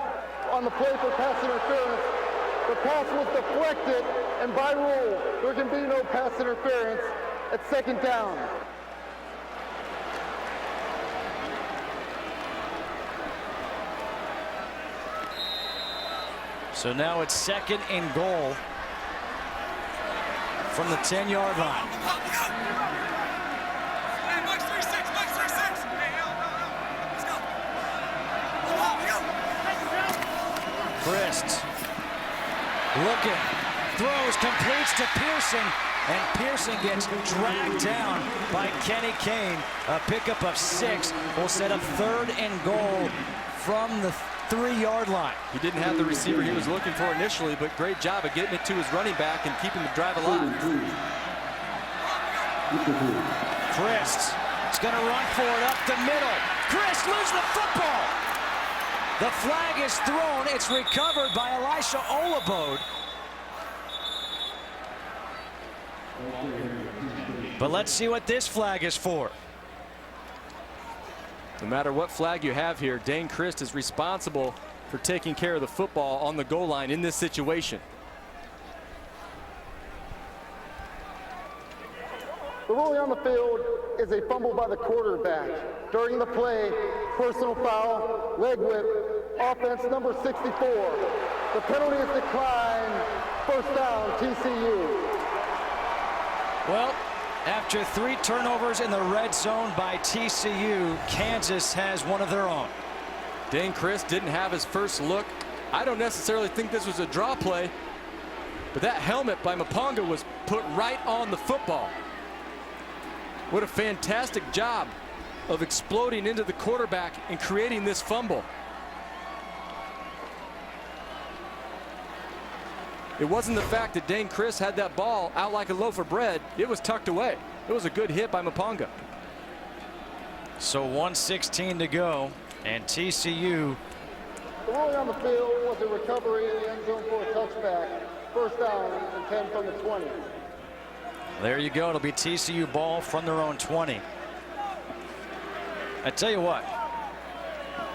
on the play for pass interference. The pass was deflected, and by rule, there can be no pass interference at 2nd down. So now it's 2nd and goal from the 10-yard line. Christ looking, throws, completes to Pearson, and Pearson gets dragged down by Kenny Kane. A pickup of 6 will set up 3rd and goal from the 3-yard line. He didn't have the receiver he was looking for initially, but great job of getting it to his running back and keeping the drive alive. Christ is going to run for it up the middle. Christ loses the football. The flag is thrown. It's recovered by Elisha Olabode. But let's see what this flag is for. No matter what flag you have here, Dane Christ is responsible for taking care of the football on the goal line in this situation. The ruling on the field is a fumble by the quarterback. During the play, personal foul, leg whip, offense number 64. The penalty is declined. 1st down, TCU. Well, after 3 turnovers in the red zone by TCU, Kansas has one of their own. Dane Christ didn't have his first look. I don't necessarily think this was a draw play, but that helmet by Maponga was put right on the football. What a fantastic job of exploding into the quarterback and creating this fumble. It wasn't the fact that Dane Christ had that ball out like a loaf of bread. It was tucked away. It was a good hit by Maponga. So 1:16 to go, and TCU. The ruling on the field was a recovery in the end zone for a touchback. 1st down and 10 from the 20. There you go. It'll be TCU ball from their own 20. I tell you what,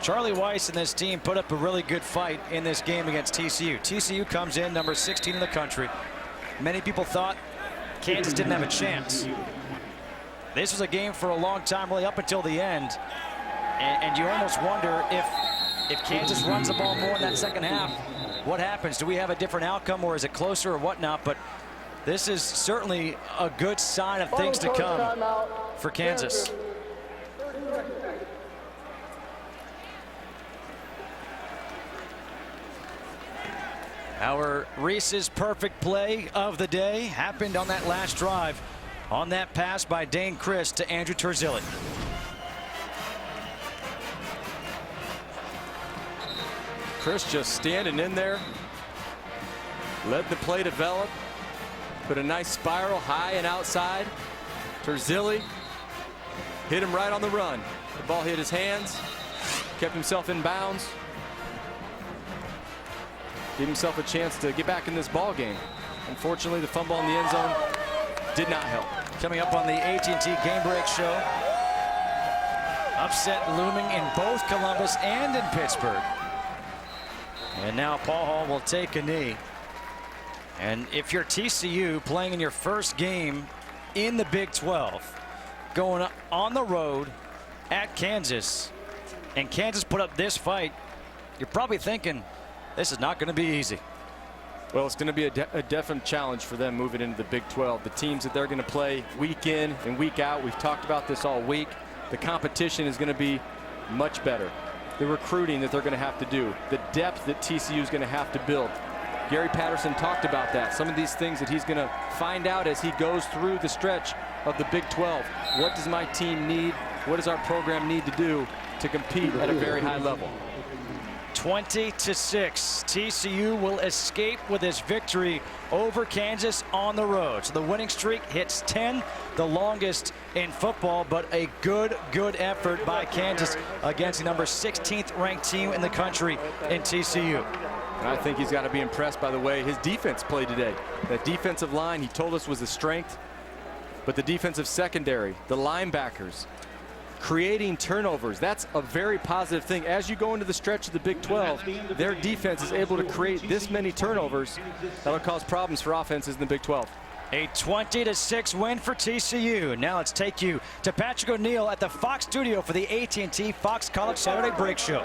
Charlie Weiss and this team put up a really good fight in this game against TCU. TCU comes in number 16 in the country. Many people thought Kansas didn't have a chance. This was a game for a long time, really up until the end. And you almost wonder if Kansas runs the ball more in that 2nd half, what happens? Do we have a different outcome, or is it closer or whatnot? But this is certainly a good sign of things to come for Kansas. Our Reese's perfect play of the day happened on that last drive on that pass by Dane Christ to Andrew Terzilli. Christ just standing in there, let the play develop, put a nice spiral high and outside. Terzilli hit him right on the run. The ball hit his hands, kept himself in bounds, gave himself a chance to get back in this ball game. Unfortunately, the fumble in the end zone did not help. Coming up on the AT&T Game Break Show. Upset looming in both Columbus and in Pittsburgh. And now Paul Hall will take a knee. And if you're TCU playing in your first game in the Big 12, going on the road at Kansas, and Kansas put up this fight, you're probably thinking this is not going to be easy. Well, it's going to be a definite challenge for them moving into the Big 12. The teams that they're going to play week in and week out, we've talked about this all week. The competition is going to be much better. The recruiting that they're going to have to do, the depth that TCU is going to have to build. Gary Patterson talked about that. Some of these things that he's going to find out as he goes through the stretch of the Big 12. What does my team need? What does our program need to do to compete at a very high level? 20-6. TCU will escape with this victory over Kansas on the road. So the winning streak hits 10, the longest in football, but a good effort by Kansas against the number 16th ranked team in the country in TCU. And I think he's got to be impressed by the way his defense played today. That defensive line he told us was a strength, but the defensive secondary, the linebackers, creating turnovers, that's a very positive thing. As you go into the stretch of the Big 12, their defense is able to create this many turnovers that'll cause problems for offenses in the Big 12. A 20-6 win for TCU. Now let's take you to Patrick O'Neill at the Fox studio for the AT&T Fox College Saturday Break Show.